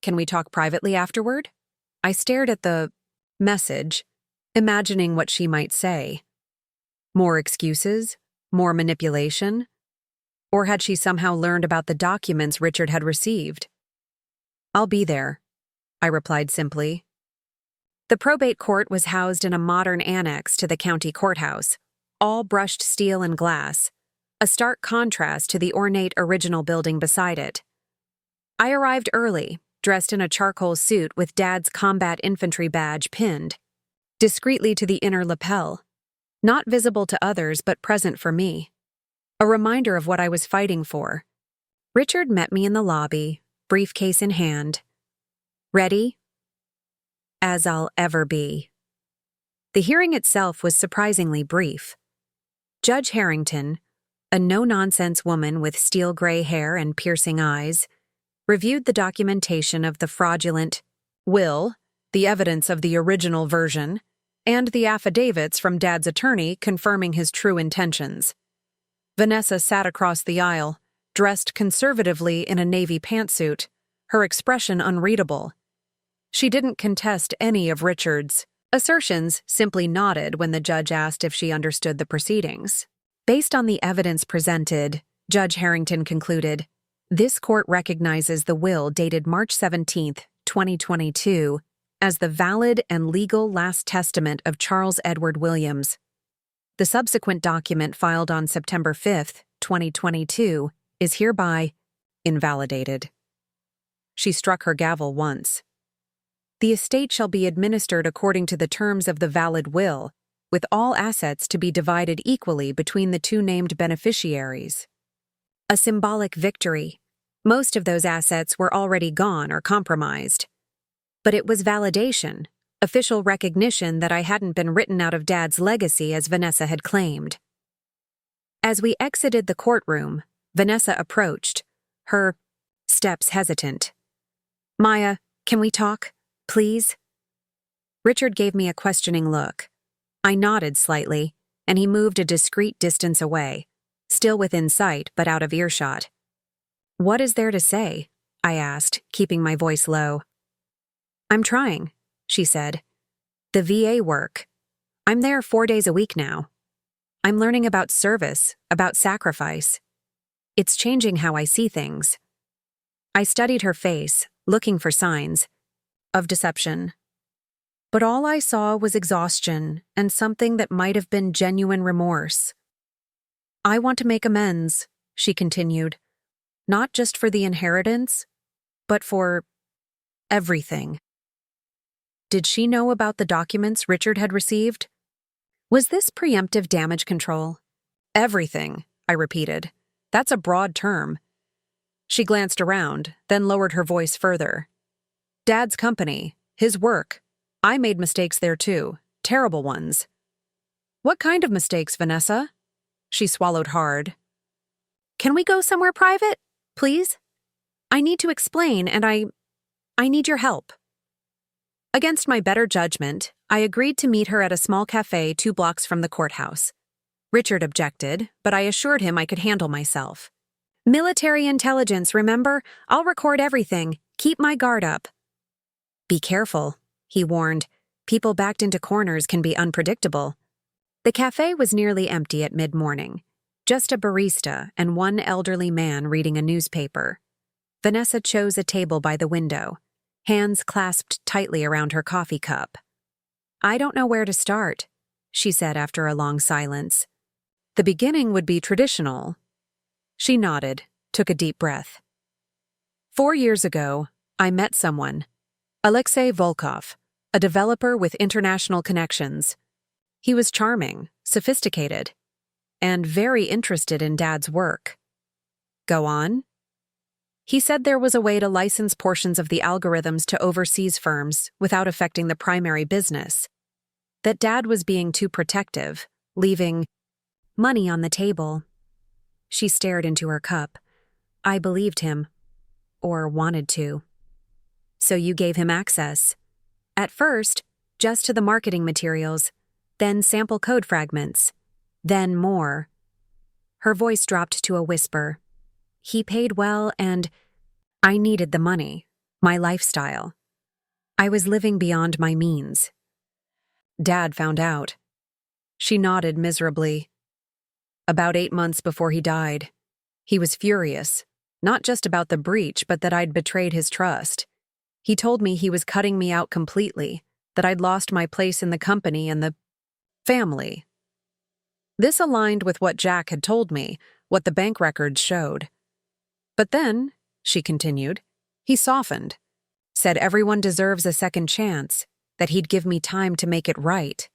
Can we talk privately afterward? I stared at the message, imagining what she might say. More excuses? More manipulation? Or had she somehow learned about the documents Richard had received? I'll be there, I replied simply. The probate court was housed in a modern annex to the county courthouse, all brushed steel and glass, a stark contrast to the ornate original building beside it. I arrived early, dressed in a charcoal suit with Dad's combat infantry badge pinned, discreetly to the inner lapel, not visible to others but present for me. A reminder of what I was fighting for. Richard met me in the lobby, briefcase in hand. Ready? As I'll ever be. The hearing itself was surprisingly brief. Judge Harrington, a no-nonsense woman with steel gray hair and piercing eyes, reviewed the documentation of the fraudulent will, the evidence of the original version, and the affidavits from Dad's attorney confirming his true intentions. Vanessa sat across the aisle, dressed conservatively in a navy pantsuit, her expression unreadable. She didn't contest any of Richard's assertions, simply nodded when the judge asked if she understood the proceedings. Based on the evidence presented, Judge Harrington concluded, this court recognizes the will dated March 17, 2022, as the valid and legal last testament of Charles Edward Williams. The subsequent document filed on September 5, 2022, is hereby invalidated. She struck her gavel once. The estate shall be administered according to the terms of the valid will, with all assets to be divided equally between the two named beneficiaries. A symbolic victory. Most of those assets were already gone or compromised. But it was validation, official recognition that I hadn't been written out of Dad's legacy as Vanessa had claimed. As we exited the courtroom, Vanessa approached, her steps hesitant. Maya, can we talk, please? Richard gave me a questioning look. I nodded slightly, and he moved a discreet distance away, still within sight but out of earshot. What is there to say? I asked, keeping my voice low. I'm trying, she said. The VA work. I'm there 4 days a week now. I'm learning about service, about sacrifice. It's changing how I see things. I studied her face, looking for signs of deception. But all I saw was exhaustion and something that might have been genuine remorse. "I want to make amends," she continued, "not just for the inheritance, but for everything." Did she know about the documents Richard had received? Was this preemptive damage control? "Everything," I repeated. "That's a broad term." She glanced around, then lowered her voice further. "Dad's company, his work. I made mistakes there too, terrible ones." "What kind of mistakes, Vanessa?" She swallowed hard. "Can we go somewhere private, please? I need to explain, and I need your help." Against my better judgment, I agreed to meet her at a small cafe 2 blocks from the courthouse. Richard objected, but I assured him I could handle myself. "Military intelligence, remember? I'll record everything. Keep my guard up." "Be careful," he warned. "People backed into corners can be unpredictable." The cafe was nearly empty at mid-morning. Just a barista and one elderly man reading a newspaper. Vanessa chose a table by the window, hands clasped tightly around her coffee cup. "I don't know where to start," she said after a long silence. "The beginning would be traditional." She nodded, took a deep breath. 4 years ago, I met someone, Alexei Volkov, a developer with international connections. He was charming, sophisticated, and very interested in Dad's work. "Go on?" "He said there was a way to license portions of the algorithms to overseas firms without affecting the primary business. That Dad was being too protective, leaving money on the table." She stared into her cup. I believed him. Or wanted to. "So you gave him access. At first, just to the marketing materials, then sample code fragments, then more." Her voice dropped to a whisper. "He paid well, and I needed the money, my lifestyle. I was living beyond my means." "Dad found out." She nodded miserably. "About 8 months before he died. He was furious, not just about the breach, but that I'd betrayed his trust. He told me he was cutting me out completely, that I'd lost my place in the company and the family." This aligned with what Jack had told me, what the bank records showed. "But then," she continued, "he softened, said everyone deserves a second chance, that he'd give me time to make it right."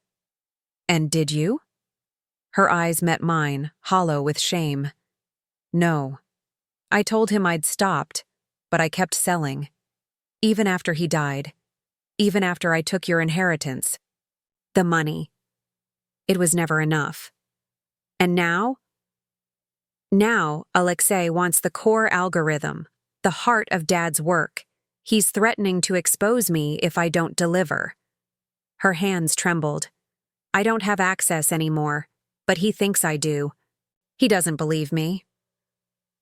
"And did you?" Her eyes met mine, hollow with shame. "No. I told him I'd stopped, but I kept selling. Even after he died. Even after I took your inheritance. The money. It was never enough. And now? Now, Alexei wants the core algorithm, the heart of Dad's work. He's threatening to expose me if I don't deliver." Her hands trembled. "I don't have access anymore, but he thinks I do. He doesn't believe me."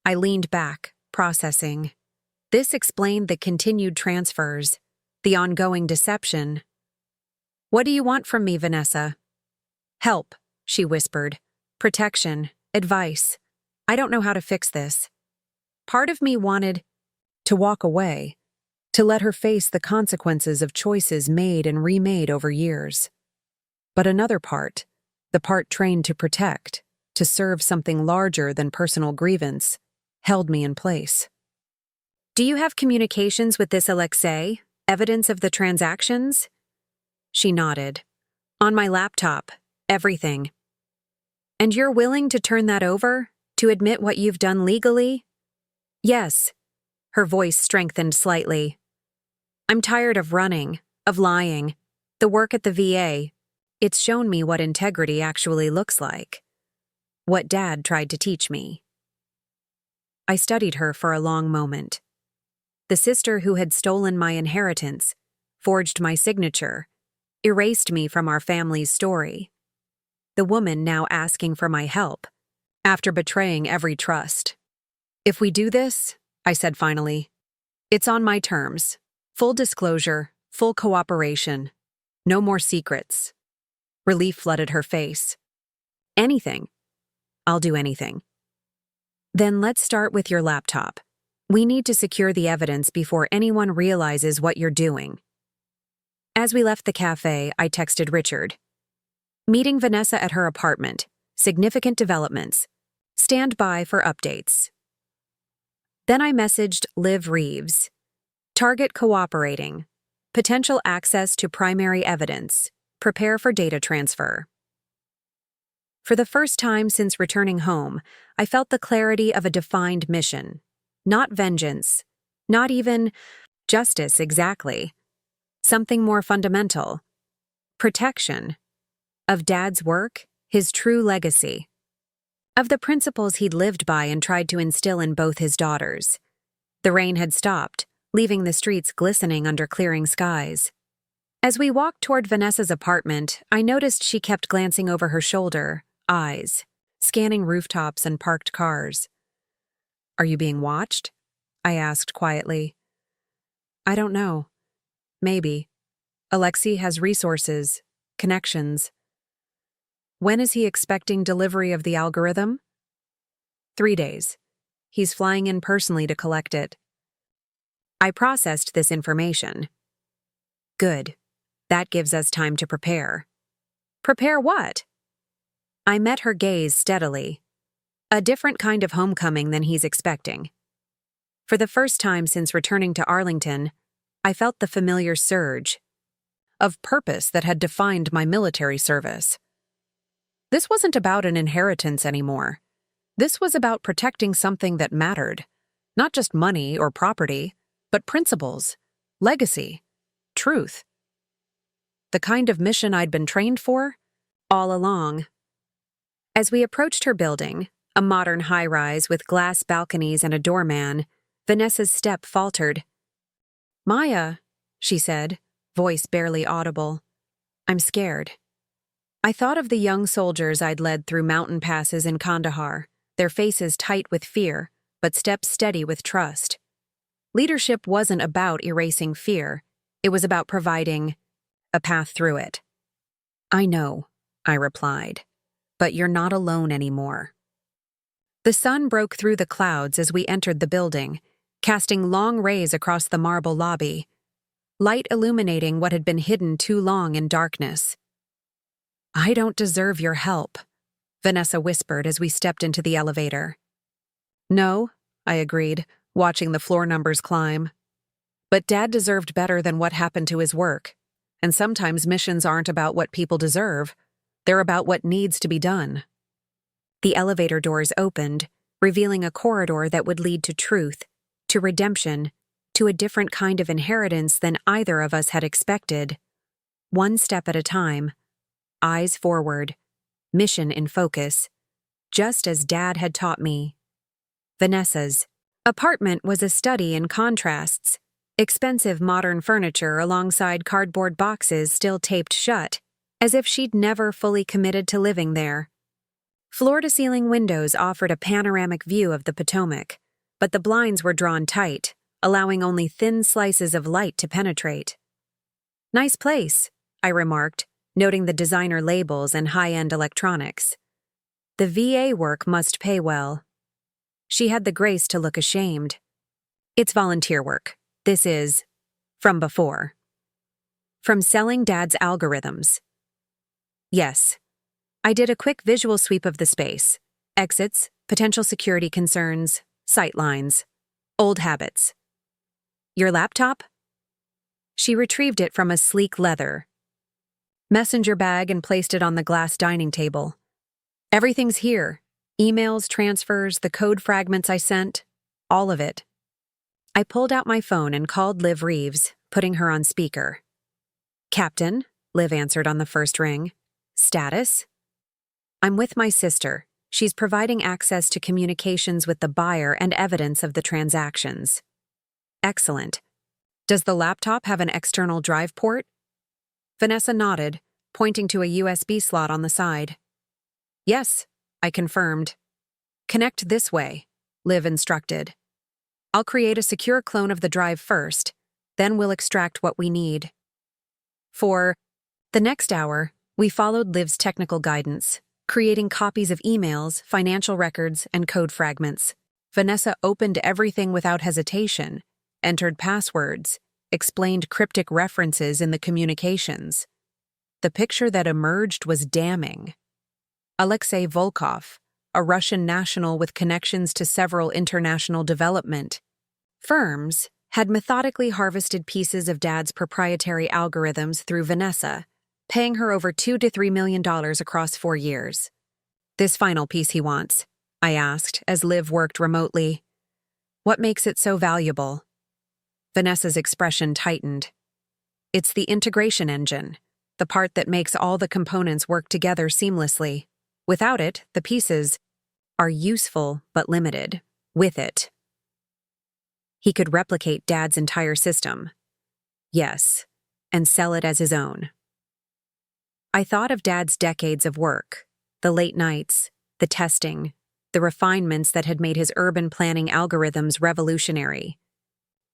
I leaned back, processing. This explained the continued transfers, the ongoing deception. "What do you want from me, Vanessa?" "Help," she whispered. "Protection, advice. I don't know how to fix this." Part of me wanted to walk away, to let her face the consequences of choices made and remade over years. But another part, the part trained to protect, to serve something larger than personal grievance, held me in place. "Do you have communications with this Alexei? Evidence of the transactions?" She nodded. "On my laptop. Everything." "And you're willing to turn that over? To admit what you've done legally?" "Yes." Her voice strengthened slightly. "I'm tired of running, of lying. The work at the VA. It's shown me what integrity actually looks like. What Dad tried to teach me." I studied her for a long moment. The sister who had stolen my inheritance, forged my signature, erased me from our family's story. The woman now asking for my help, after betraying every trust. "If we do this," I said finally, "it's on my terms. Full disclosure, full cooperation. No more secrets." Relief flooded her face. "Anything. I'll do anything." "Then let's start with your laptop. We need to secure the evidence before anyone realizes what you're doing." As we left the cafe, I texted Richard. Meeting Vanessa at her apartment. Significant developments. Stand by for updates. Then I messaged Liv Reeves. Target cooperating. Potential access to primary evidence. Prepare for data transfer. For the first time since returning home, I felt the clarity of a defined mission. Not vengeance. Not even justice exactly. Something more fundamental. Protection. Of Dad's work, his true legacy. Of the principles he'd lived by and tried to instill in both his daughters. The rain had stopped, leaving the streets glistening under clearing skies. As we walked toward Vanessa's apartment, I noticed she kept glancing over her shoulder, eyes, scanning rooftops and parked cars. "Are you being watched?" I asked quietly. "I don't know. Maybe. Alexei has resources, connections." "When is he expecting delivery of the algorithm?" 3 days. He's flying in personally to collect it. I processed this information. Good. That gives us time to prepare. Prepare what? I met her gaze steadily. A different kind of homecoming than he's expecting. For the first time since returning to Arlington, I felt the familiar surge of purpose that had defined my military service. This wasn't about an inheritance anymore. This was about protecting something that mattered. Not just money or property, but principles, legacy, truth. The kind of mission I'd been trained for all along. As we approached her building, a modern high-rise with glass balconies and a doorman, Vanessa's step faltered. "Maya," she said, voice barely audible. "I'm scared." I thought of the young soldiers I'd led through mountain passes in Kandahar, their faces tight with fear, but steps steady with trust. Leadership wasn't about erasing fear. It was about providing a path through it. "I know," I replied, "but you're not alone anymore." The sun broke through the clouds as we entered the building, casting long rays across the marble lobby, light illuminating what had been hidden too long in darkness. "I don't deserve your help," Vanessa whispered as we stepped into the elevator. "No," I agreed, watching the floor numbers climb. "But Dad deserved better than what happened to his work. And sometimes missions aren't about what people deserve. They're about what needs to be done." The elevator doors opened, revealing a corridor that would lead to truth, to redemption, to a different kind of inheritance than either of us had expected. One step at a time. Eyes forward, mission in focus, just as Dad had taught me. Vanessa's apartment was a study in contrasts, expensive modern furniture alongside cardboard boxes still taped shut, as if she'd never fully committed to living there. Floor-to-ceiling windows offered a panoramic view of the Potomac, but the blinds were drawn tight, allowing only thin slices of light to penetrate. "Nice place," I remarked, noting the designer labels and high-end electronics. "The VA work must pay well." She had the grace to look ashamed. "It's volunteer work. This is from before. From selling Dad's algorithms." Yes. I did a quick visual sweep of the space. Exits, potential security concerns, sight lines, old habits. "Your laptop?" She retrieved it from a sleek leather messenger bag and placed it on the glass dining table. "Everything's here. Emails, transfers, the code fragments I sent. All of it." I pulled out my phone and called Liv Reeves, putting her on speaker. "Captain," Liv answered on the first ring. "Status?" "I'm with my sister. She's providing access to communications with the buyer and evidence of the transactions." "Excellent. Does the laptop have an external drive port?" Vanessa nodded, pointing to a USB slot on the side. "Yes," I confirmed. "Connect this way," Liv instructed. "I'll create a secure clone of the drive first, then we'll extract what we need." For the next hour, we followed Liv's technical guidance, creating copies of emails, financial records, and code fragments. Vanessa opened everything without hesitation, entered passwords, explained cryptic references in the communications. The picture that emerged was damning. Alexei Volkov, a Russian national with connections to several international development firms, had methodically harvested pieces of Dad's proprietary algorithms through Vanessa, paying her over $2 to $3 million across 4 years. This final piece he wants, I asked as Liv worked remotely. What makes it so valuable? Vanessa's expression tightened. It's the integration engine, the part that makes all the components work together seamlessly. Without it, the pieces are useful but limited. With it, he could replicate Dad's entire system. Yes, and sell it as his own. I thought of Dad's decades of work, the late nights, the testing, the refinements that had made his urban planning algorithms revolutionary.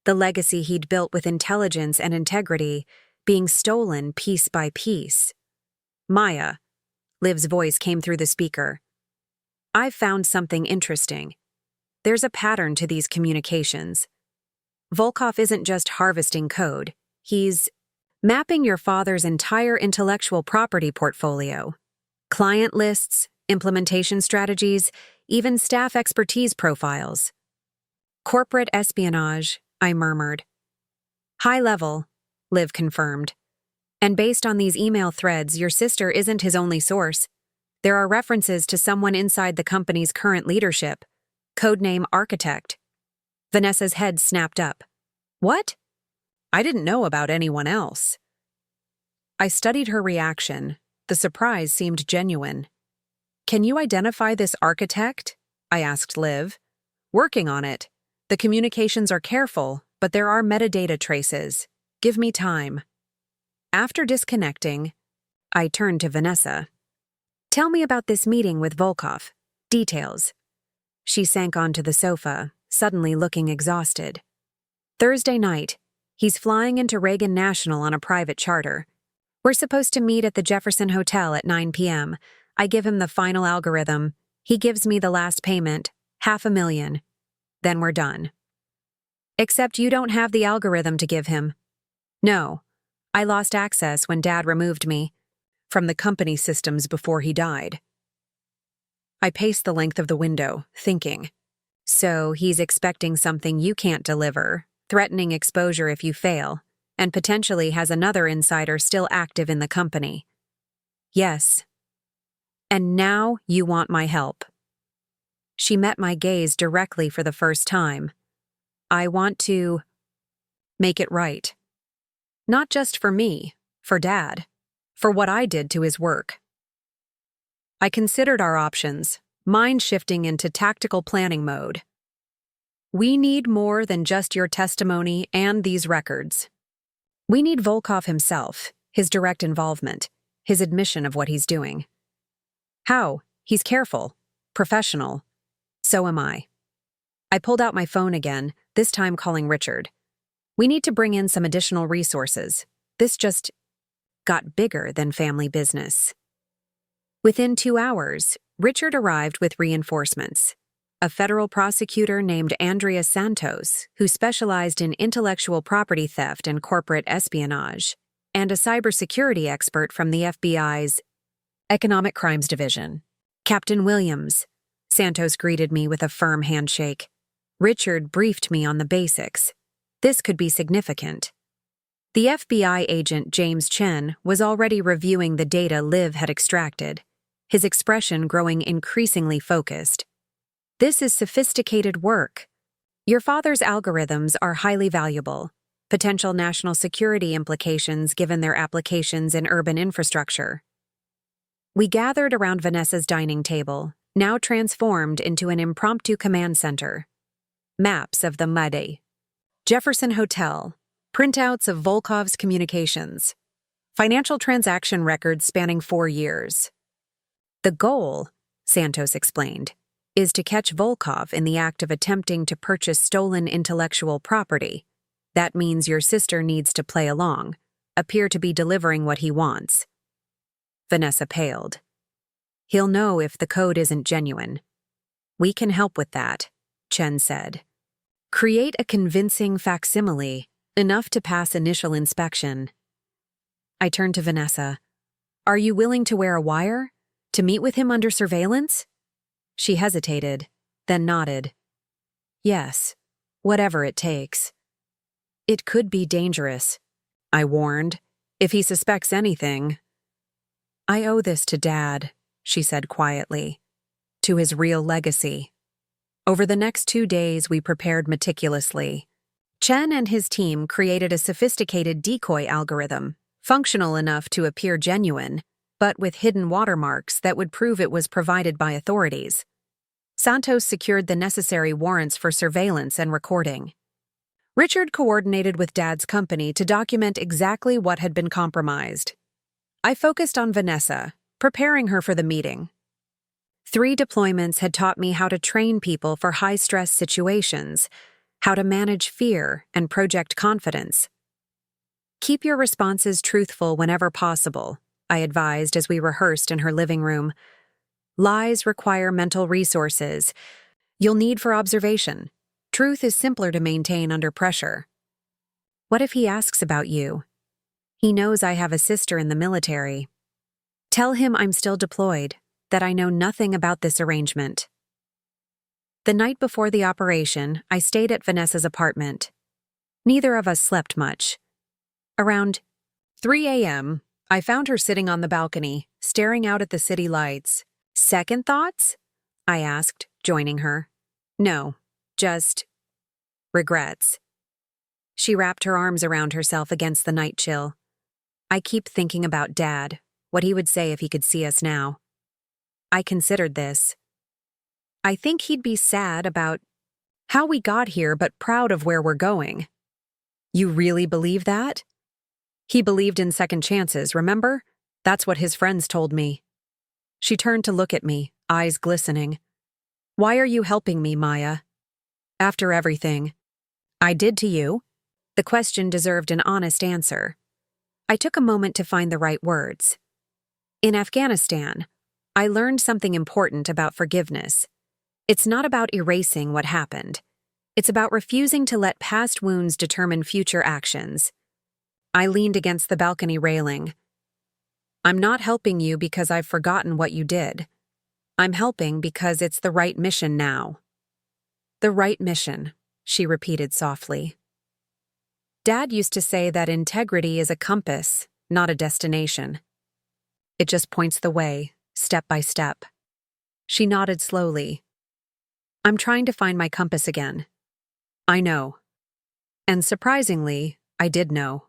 The legacy he'd built with intelligence and integrity being stolen piece by piece. Maya, Liv's voice came through the speaker. I've found something interesting. There's a pattern to these communications. Volkov isn't just harvesting code, he's mapping your father's entire intellectual property portfolio. Client lists, implementation strategies, even staff expertise profiles. Corporate espionage, I murmured. High level, Liv confirmed. And based on these email threads, your sister isn't his only source. There are references to someone inside the company's current leadership. Codename Architect. Vanessa's head snapped up. What? I didn't know about anyone else. I studied her reaction. The surprise seemed genuine. Can you identify this architect? I asked Liv. Working on it. The communications are careful, but there are metadata traces. Give me time. After disconnecting, I turned to Vanessa. Tell me about this meeting with Volkov. Details. She sank onto the sofa, suddenly looking exhausted. Thursday night, he's flying into Reagan National on a private charter. We're supposed to meet at the Jefferson Hotel at 9 p.m. I give him the final algorithm. He gives me the last payment, $500,000. Then we're done. Except you don't have the algorithm to give him. No. I lost access when Dad removed me from the company systems before he died. I paced the length of the window, thinking. So he's expecting something you can't deliver, threatening exposure if you fail, and potentially has another insider still active in the company. Yes. And now you want my help. She met my gaze directly for the first time. I want to make it right. Not just for me, for Dad, for what I did to his work. I considered our options, mind shifting into tactical planning mode. We need more than just your testimony and these records. We need Volkov himself, his direct involvement, his admission of what he's doing. How? He's careful, professional. So am I. I pulled out my phone again, this time calling Richard. We need to bring in some additional resources. This just got bigger than family business. Within 2 hours, Richard arrived with reinforcements. A federal prosecutor named Andrea Santos, who specialized in intellectual property theft and corporate espionage, and a cybersecurity expert from the FBI's Economic Crimes Division. Captain Williams. Santos greeted me with a firm handshake. Richard briefed me on the basics. This could be significant. The FBI agent James Chen was already reviewing the data Liv had extracted, his expression growing increasingly focused. This is sophisticated work. Your father's algorithms are highly valuable, potential national security implications given their applications in urban infrastructure. We gathered around Vanessa's dining table, now transformed into an impromptu command center. Maps of the Muddy. Jefferson Hotel. Printouts of Volkov's communications. Financial transaction records spanning 4 years. The goal, Santos explained, is to catch Volkov in the act of attempting to purchase stolen intellectual property. That means your sister needs to play along, appear to be delivering what he wants. Vanessa paled. He'll know if the code isn't genuine. We can help with that, Chen said. Create a convincing facsimile, Enough to pass initial inspection. I turned to Vanessa. Are you willing to wear a wire? To meet with him under surveillance? She hesitated, then nodded. Yes, whatever it takes. It could be dangerous, I warned, if he suspects anything. I owe this to Dad, she said quietly, to his real legacy. Over the next 2 days, we prepared meticulously. Chen and his team created a sophisticated decoy algorithm, functional enough to appear genuine, but with hidden watermarks that would prove it was provided by authorities. Santos secured the necessary warrants for surveillance and recording. Richard coordinated with Dad's company to document exactly what had been compromised. I focused on Vanessa, preparing her for the meeting. 3 deployments had taught me how to train people for high-stress situations, how to manage fear and project confidence. Keep your responses truthful whenever possible, I advised as we rehearsed in her living room. Lies require mental resources you'll need for observation. Truth is simpler to maintain under pressure. What if he asks about you? He knows I have a sister in the military. Tell him I'm still deployed, that I know nothing about this arrangement. The night before the operation, I stayed at Vanessa's apartment. Neither of us slept much. Around 3 a.m., I found her sitting on the balcony, staring out at the city lights. Second thoughts? I asked, joining her. No, just regrets. She wrapped her arms around herself against the night chill. I keep thinking about Dad, what he would say if he could see us now. I considered this. I think he'd be sad about how we got here but proud of where we're going. You really believe that? He believed in second chances, remember? That's what his friends told me. She turned to look at me, eyes glistening. Why are you helping me, Maya? After everything I did to you? The question deserved an honest answer. I took a moment to find the right words. In Afghanistan, I learned something important about forgiveness. It's not about erasing what happened. It's about refusing to let past wounds determine future actions. I leaned against the balcony railing. I'm not helping you because I've forgotten what you did. I'm helping because it's the right mission now. The right mission, she repeated softly. Dad used to say that integrity is a compass, not a destination. It just points the way, step by step. She nodded slowly. I'm trying to find my compass again. I know. And surprisingly, I did know.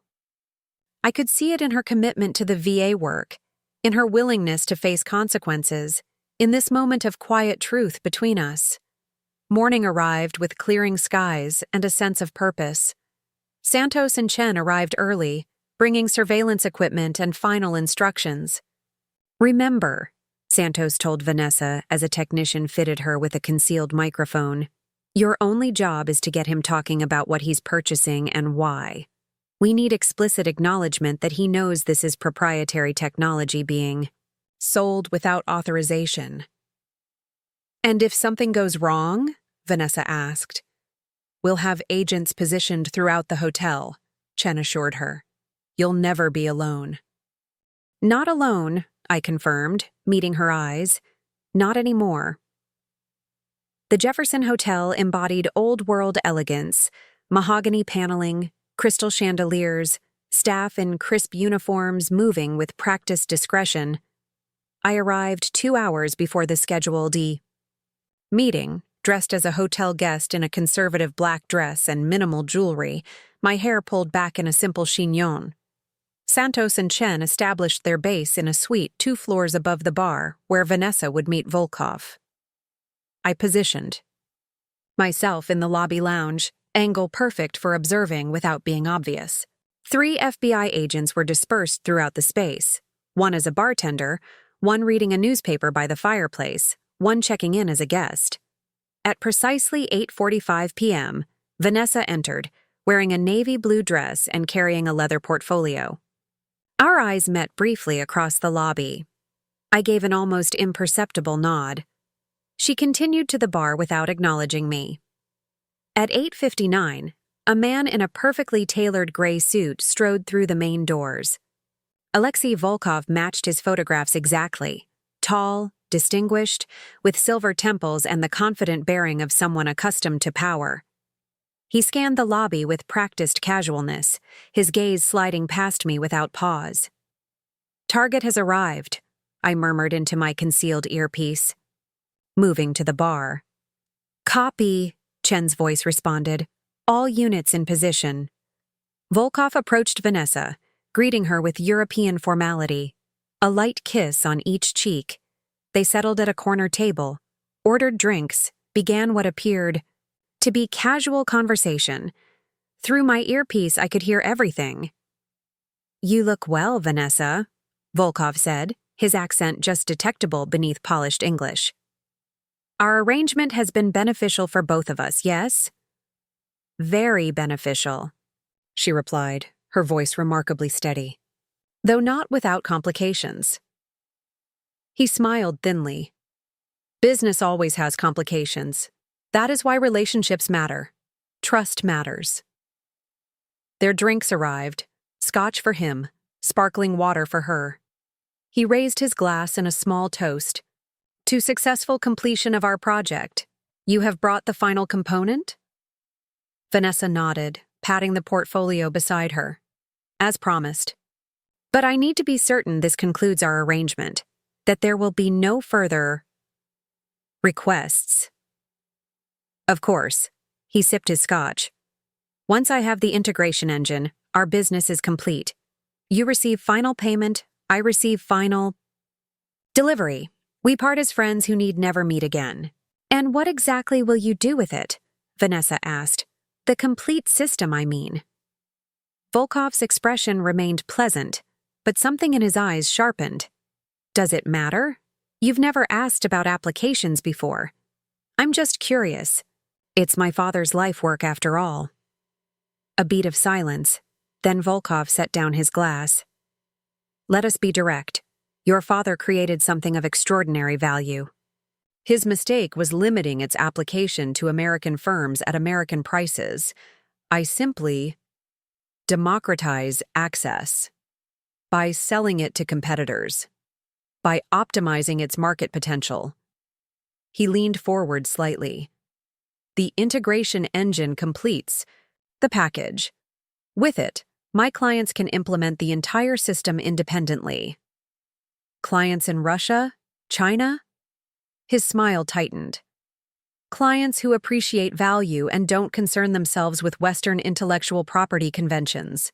I could see it in her commitment to the VA work, in her willingness to face consequences, in this moment of quiet truth between us. Morning arrived with clearing skies and a sense of purpose. Santos and Chen arrived early, bringing surveillance equipment and final instructions. Remember, Santos told Vanessa as a technician fitted her with a concealed microphone, your only job is to get him talking about what he's purchasing and why. We need explicit acknowledgement that he knows this is proprietary technology being sold without authorization. And if something goes wrong, Vanessa asked. We'll have agents positioned throughout the hotel, Chen assured her. You'll never be alone. Not alone, I confirmed, meeting her eyes. Not anymore. The Jefferson Hotel embodied old-world elegance, mahogany paneling, crystal chandeliers, staff in crisp uniforms moving with practiced discretion. I arrived 2 hours before the scheduled meeting, dressed as a hotel guest in a conservative black dress and minimal jewelry, my hair pulled back in a simple chignon. Santos and Chen established their base in a suite 2 floors above the bar, where Vanessa would meet Volkov. I positioned myself in the lobby lounge, angle perfect for observing without being obvious. 3 FBI agents were dispersed throughout the space, one as a bartender, one reading a newspaper by the fireplace, one checking in as a guest. At precisely 8:45 p.m., Vanessa entered, wearing a navy blue dress and carrying a leather portfolio. Our eyes met briefly across the lobby. I gave an almost imperceptible nod. She continued to the bar without acknowledging me. At 8:59, A man in a perfectly tailored gray suit strode through the main doors. Alexei Volkov matched his photographs exactly. Tall, distinguished, with silver temples and the confident bearing of someone accustomed to power. He scanned the lobby with practiced casualness, his gaze sliding past me without pause. "Target has arrived," I murmured into my concealed earpiece. Moving to the bar. "Copy," Chen's voice responded. "All units in position." Volkov approached Vanessa, greeting her with European formality. A light kiss on each cheek. They settled at a corner table, ordered drinks, began what appeared to be casual conversation. Through my earpiece, I could hear everything. "You look well, Vanessa," Volkov said, his accent just detectable beneath polished English. "Our arrangement has been beneficial for both of us, yes?" "Very beneficial," she replied, her voice remarkably steady, though not without complications. He smiled thinly. "Business always has complications. That is why relationships matter. Trust matters." Their drinks arrived, scotch for him, sparkling water for her. He raised his glass in a small toast. "To successful completion of our project. You have brought the final component?" Vanessa nodded, patting the portfolio beside her. "As promised. But I need to be certain this concludes our arrangement, that there will be no further requests." "Of course." He sipped his scotch. "Once I have the integration engine, our business is complete. You receive final payment, I receive final delivery. We part as friends who need never meet again." "And what exactly will you do with it?" Vanessa asked. "The complete system, I mean." Volkov's expression remained pleasant, but something in his eyes sharpened. "Does it matter? You've never asked about applications before. I'm just curious. It's my father's life work after all." A beat of silence, then Volkov set down his glass. "Let us be direct. Your father created something of extraordinary value. His mistake was limiting its application to American firms at American prices. I simply democratize access by selling it to competitors, by optimizing its market potential." He leaned forward slightly. "The integration engine completes the package. With it, my clients can implement the entire system independently." "Clients in Russia? China?" His smile tightened. "Clients who appreciate value and don't concern themselves with Western intellectual property conventions."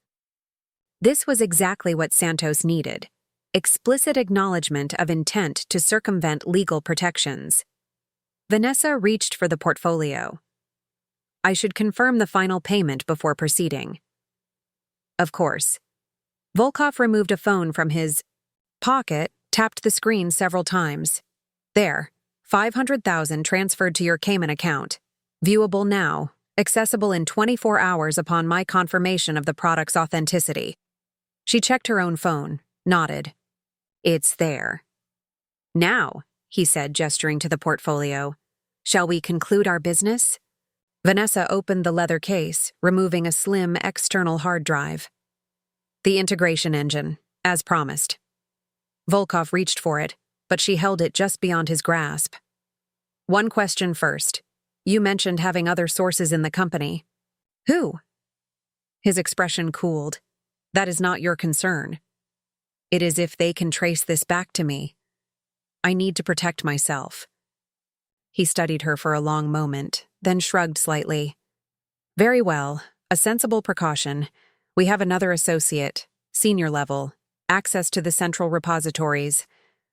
This was exactly what Santos needed: explicit acknowledgement of intent to circumvent legal protections. Vanessa reached for the portfolio. "I should confirm the final payment before proceeding." "Of course." Volkov removed a phone from his pocket, tapped the screen several times. "There, 500,000 transferred to your Cayman account. Viewable now, accessible in 24 hours upon my confirmation of the product's authenticity." She checked her own phone, nodded. "It's there." "Now," he said, gesturing to the portfolio. "Shall we conclude our business?" Vanessa opened the leather case, removing a slim external hard drive. "The integration engine, as promised." Volkov reached for it, but she held it just beyond his grasp. "One question first. You mentioned having other sources in the company. Who?" His expression cooled. "That is not your concern. It is if they can trace this back to me. I need to protect myself." He studied her for a long moment, then shrugged slightly. "Very well, a sensible precaution. We have another associate, senior level, access to the central repositories.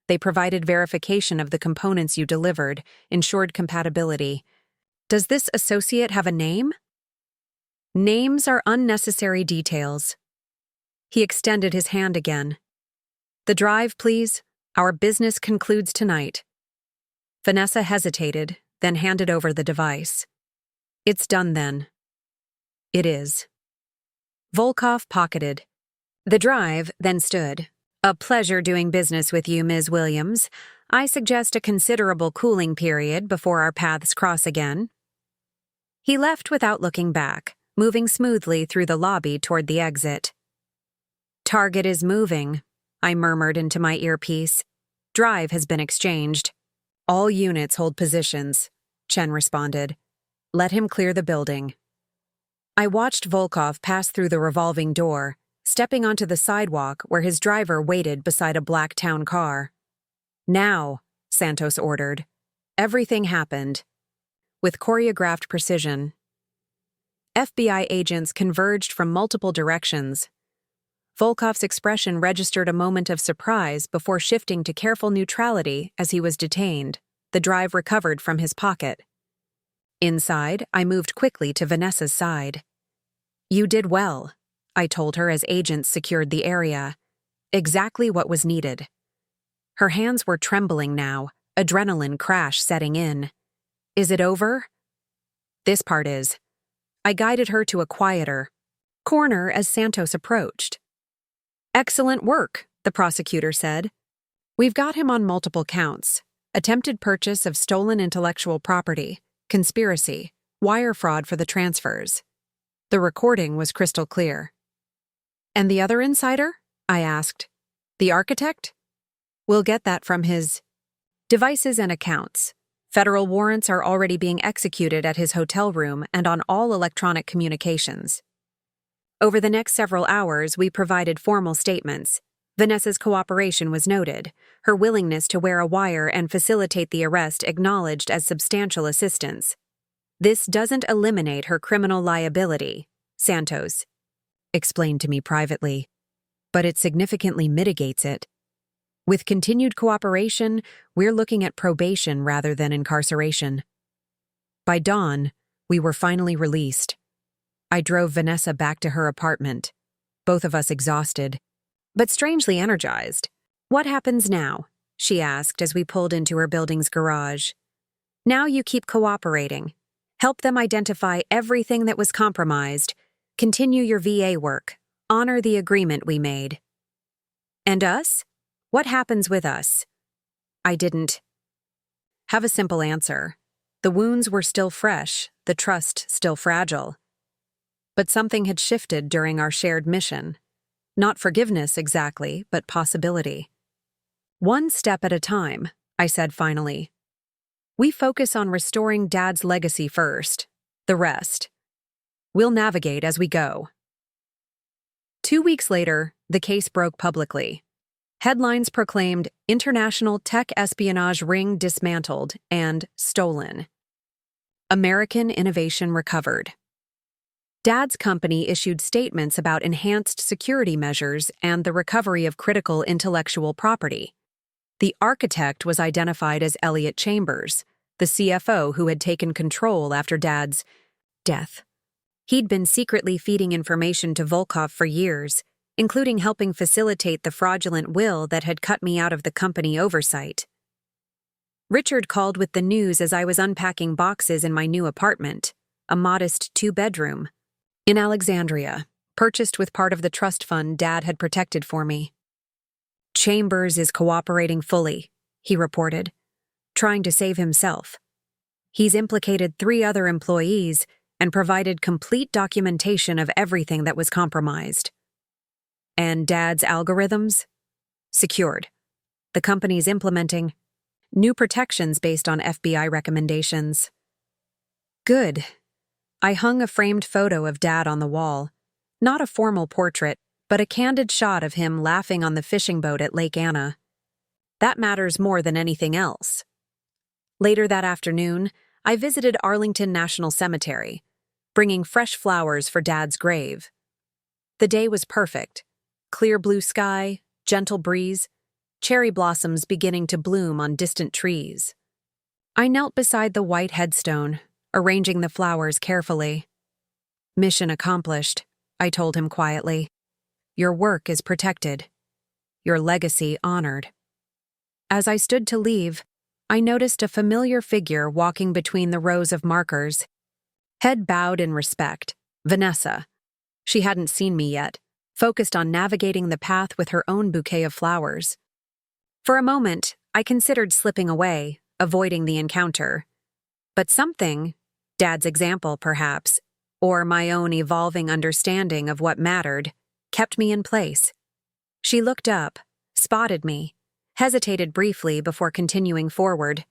They provided verification of the components you delivered, ensured compatibility. Does this associate have a name?" "Names are unnecessary details." He extended his hand again. "The drive, please. Our business concludes tonight." Vanessa hesitated, then handed over the device. "It's done then." "It is." Volkov pocketed the drive, then stood. "A pleasure doing business with you, Ms. Williams. I suggest a considerable cooling period before our paths cross again." He left without looking back, moving smoothly through the lobby toward the exit. "Target is moving," I murmured into my earpiece. "Drive has been exchanged." "All units hold positions," Chen responded. "Let him clear the building." I watched Volkov pass through the revolving door, stepping onto the sidewalk where his driver waited beside a black town car. "Now," Santos ordered. Everything happened. With choreographed precision. FBI agents converged from multiple directions. Volkov's expression registered a moment of surprise before shifting to careful neutrality as he was detained, the drive recovered from his pocket. Inside, I moved quickly to Vanessa's side. "You did well," I told her as agents secured the area. Exactly what was needed. Her hands were trembling now, adrenaline crash setting in. "Is it over?" "This part is." I guided her to a quieter corner as Santos approached. "Excellent work," the prosecutor said. "We've got him on multiple counts: attempted purchase of stolen intellectual property, conspiracy, wire fraud for the transfers." The recording was crystal clear. "And the other insider?" I asked. "The architect?" "We'll get that from his devices and accounts. Federal warrants are already being executed at his hotel room and on all electronic communications." Over the next several hours, we provided formal statements. Vanessa's cooperation was noted, her willingness to wear a wire and facilitate the arrest acknowledged as substantial assistance. "This doesn't eliminate her criminal liability," Santos explained to me privately, "but it significantly mitigates it. With continued cooperation, we're looking at probation rather than incarceration." By dawn, we were finally released. I drove Vanessa back to her apartment, both of us exhausted, but strangely energized. "What happens now?" she asked as we pulled into her building's garage. "Now you keep cooperating. Help them identify everything that was compromised. Continue your VA work. Honor the agreement we made." "And us? What happens with us?" I didn't have a simple answer. The wounds were still fresh, the trust still fragile. But something had shifted during our shared mission. Not forgiveness exactly, but possibility. "One step at a time," I said finally. "We focus on restoring Dad's legacy first. The rest. We'll navigate as we go." 2 weeks later, the case broke publicly. Headlines proclaimed "International Tech Espionage Ring Dismantled" and "Stolen." American innovation recovered. Dad's company issued statements about enhanced security measures and the recovery of critical intellectual property. The architect was identified as Elliot Chambers, the CFO who had taken control after Dad's death. He'd been secretly feeding information to Volkov for years, including helping facilitate the fraudulent will that had cut me out of the company oversight. Richard called with the news as I was unpacking boxes in my new apartment, a modest 2-bedroom, in Alexandria, purchased with part of the trust fund Dad had protected for me. "Chambers is cooperating fully," he reported, trying to save himself. "He's implicated 3 other employees and provided complete documentation of everything that was compromised." "And Dad's algorithms?" "Secured. The company's implementing new protections based on FBI recommendations." "Good." I hung a framed photo of Dad on the wall. Not a formal portrait, but a candid shot of him laughing on the fishing boat at Lake Anna. That matters more than anything else. Later that afternoon, I visited Arlington National Cemetery, bringing fresh flowers for Dad's grave. The day was perfect. Clear blue sky, gentle breeze, cherry blossoms beginning to bloom on distant trees. I knelt beside the white headstone, arranging the flowers carefully. "Mission accomplished," I told him quietly. "Your work is protected. Your legacy honored." As I stood to leave, I noticed a familiar figure walking between the rows of markers. Head bowed in respect, Vanessa. She hadn't seen me yet, focused on navigating the path with her own bouquet of flowers. For a moment, I considered slipping away, avoiding the encounter. But something, Dad's example perhaps, or my own evolving understanding of what mattered, kept me in place. She looked up, spotted me, hesitated briefly before continuing forward.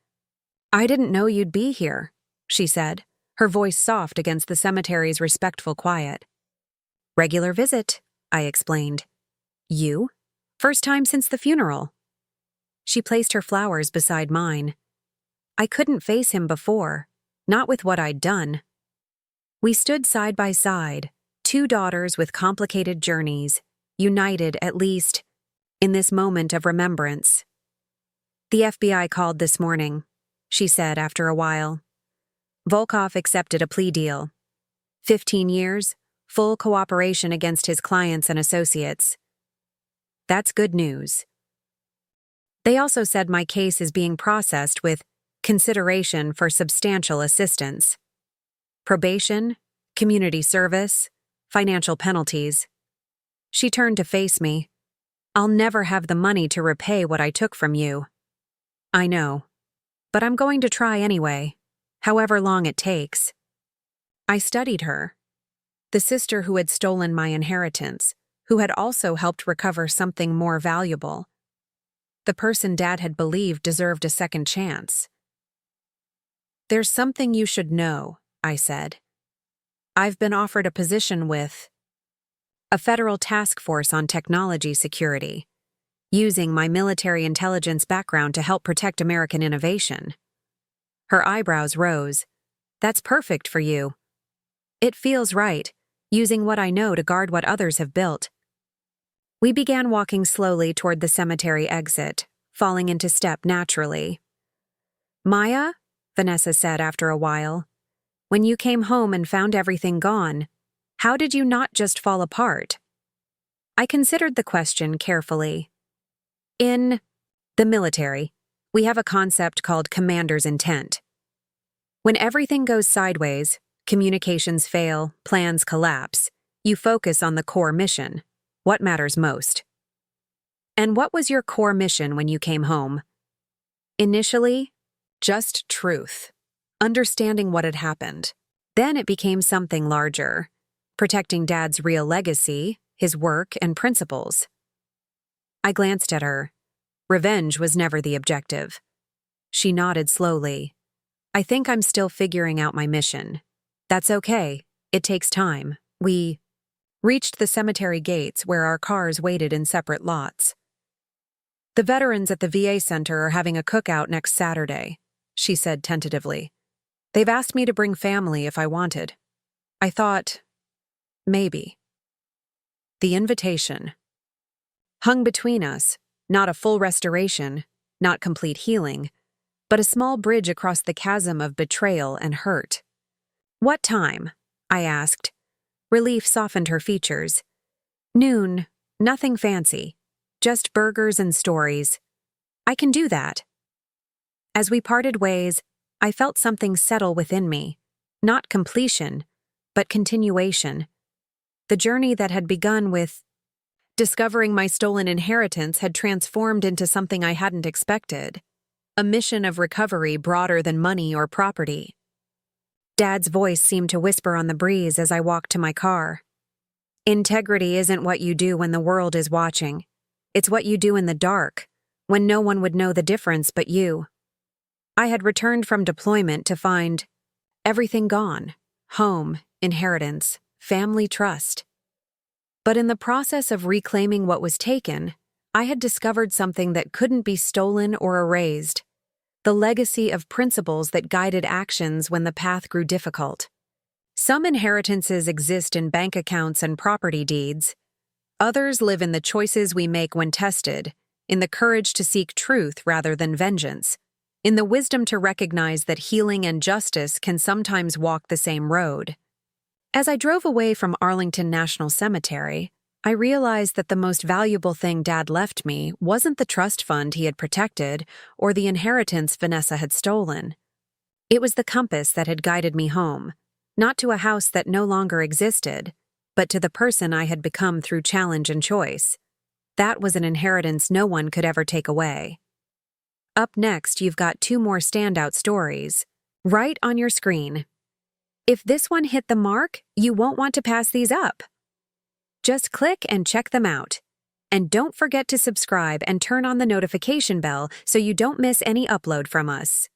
"I didn't know you'd be here," she said, her voice soft against the cemetery's respectful quiet. "Regular visit," I explained. "You? First time since the funeral." She placed her flowers beside mine. I couldn't face him before, not with what I'd done. We stood side by side, two daughters with complicated journeys, united at least in this moment of remembrance. "The FBI called this morning," she said after a while. "Volkov accepted a plea deal. 15 years, full cooperation against his clients and associates. That's good news. They also said my case is being processed with consideration for substantial assistance. Probation, community service, financial penalties." She turned to face me. "I'll never have the money to repay what I took from you." "I know. But I'm going to try anyway, however long it takes." I studied her. The sister who had stolen my inheritance, who had also helped recover something more valuable. The person Dad had believed deserved a second chance. "There's something you should know," I said. "I've been offered a position with a federal task force on technology security, using my military intelligence background to help protect American innovation." Her eyebrows rose. "That's perfect for you." "It feels right, using what I know to guard what others have built." We began walking slowly toward the cemetery exit, falling into step naturally. "Maya," Vanessa said after a while, "when you came home and found everything gone, how did you not just fall apart?" I considered the question carefully. In the military, we have a concept called commander's intent. When everything goes sideways, communications fail, plans collapse, you focus on the core mission, what matters most. And what was your core mission when you came home? Initially, just truth, understanding what had happened. Then it became something larger, protecting Dad's real legacy, his work, and principles. I glanced at her. Revenge was never the objective. She nodded slowly. "I think I'm still figuring out my mission." "That's okay. It takes time." We reached the cemetery gates where our cars waited in separate lots. "The veterans at the VA Center are having a cookout next Saturday," she said tentatively. "They've asked me to bring family if I wanted." I thought, maybe. The invitation hung between us, not a full restoration, not complete healing, but a small bridge across the chasm of betrayal and hurt. "What time?" I asked. Relief softened her features. "Noon, nothing fancy. Just burgers and stories. I can do that." As we parted ways, I felt something settle within me. Not completion, but continuation. The journey that had begun with discovering my stolen inheritance had transformed into something I hadn't expected. A mission of recovery broader than money or property. Dad's voice seemed to whisper on the breeze as I walked to my car. "Integrity isn't what you do when the world is watching. It's what you do in the dark, when no one would know the difference but you." I had returned from deployment to find everything gone: home, inheritance, family trust. But in the process of reclaiming what was taken, I had discovered something that couldn't be stolen or erased: the legacy of principles that guided actions when the path grew difficult. Some inheritances exist in bank accounts and property deeds. Others live in the choices we make when tested, in the courage to seek truth rather than vengeance, in the wisdom to recognize that healing and justice can sometimes walk the same road. As I drove away from Arlington National Cemetery, I realized that the most valuable thing Dad left me wasn't the trust fund he had protected or the inheritance Vanessa had stolen. It was the compass that had guided me home, not to a house that no longer existed, but to the person I had become through challenge and choice. That was an inheritance no one could ever take away. Up next, you've got 2 more standout stories, right on your screen. If this one hit the mark, you won't want to pass these up. Just click and check them out. And don't forget to subscribe and turn on the notification bell so you don't miss any upload from us.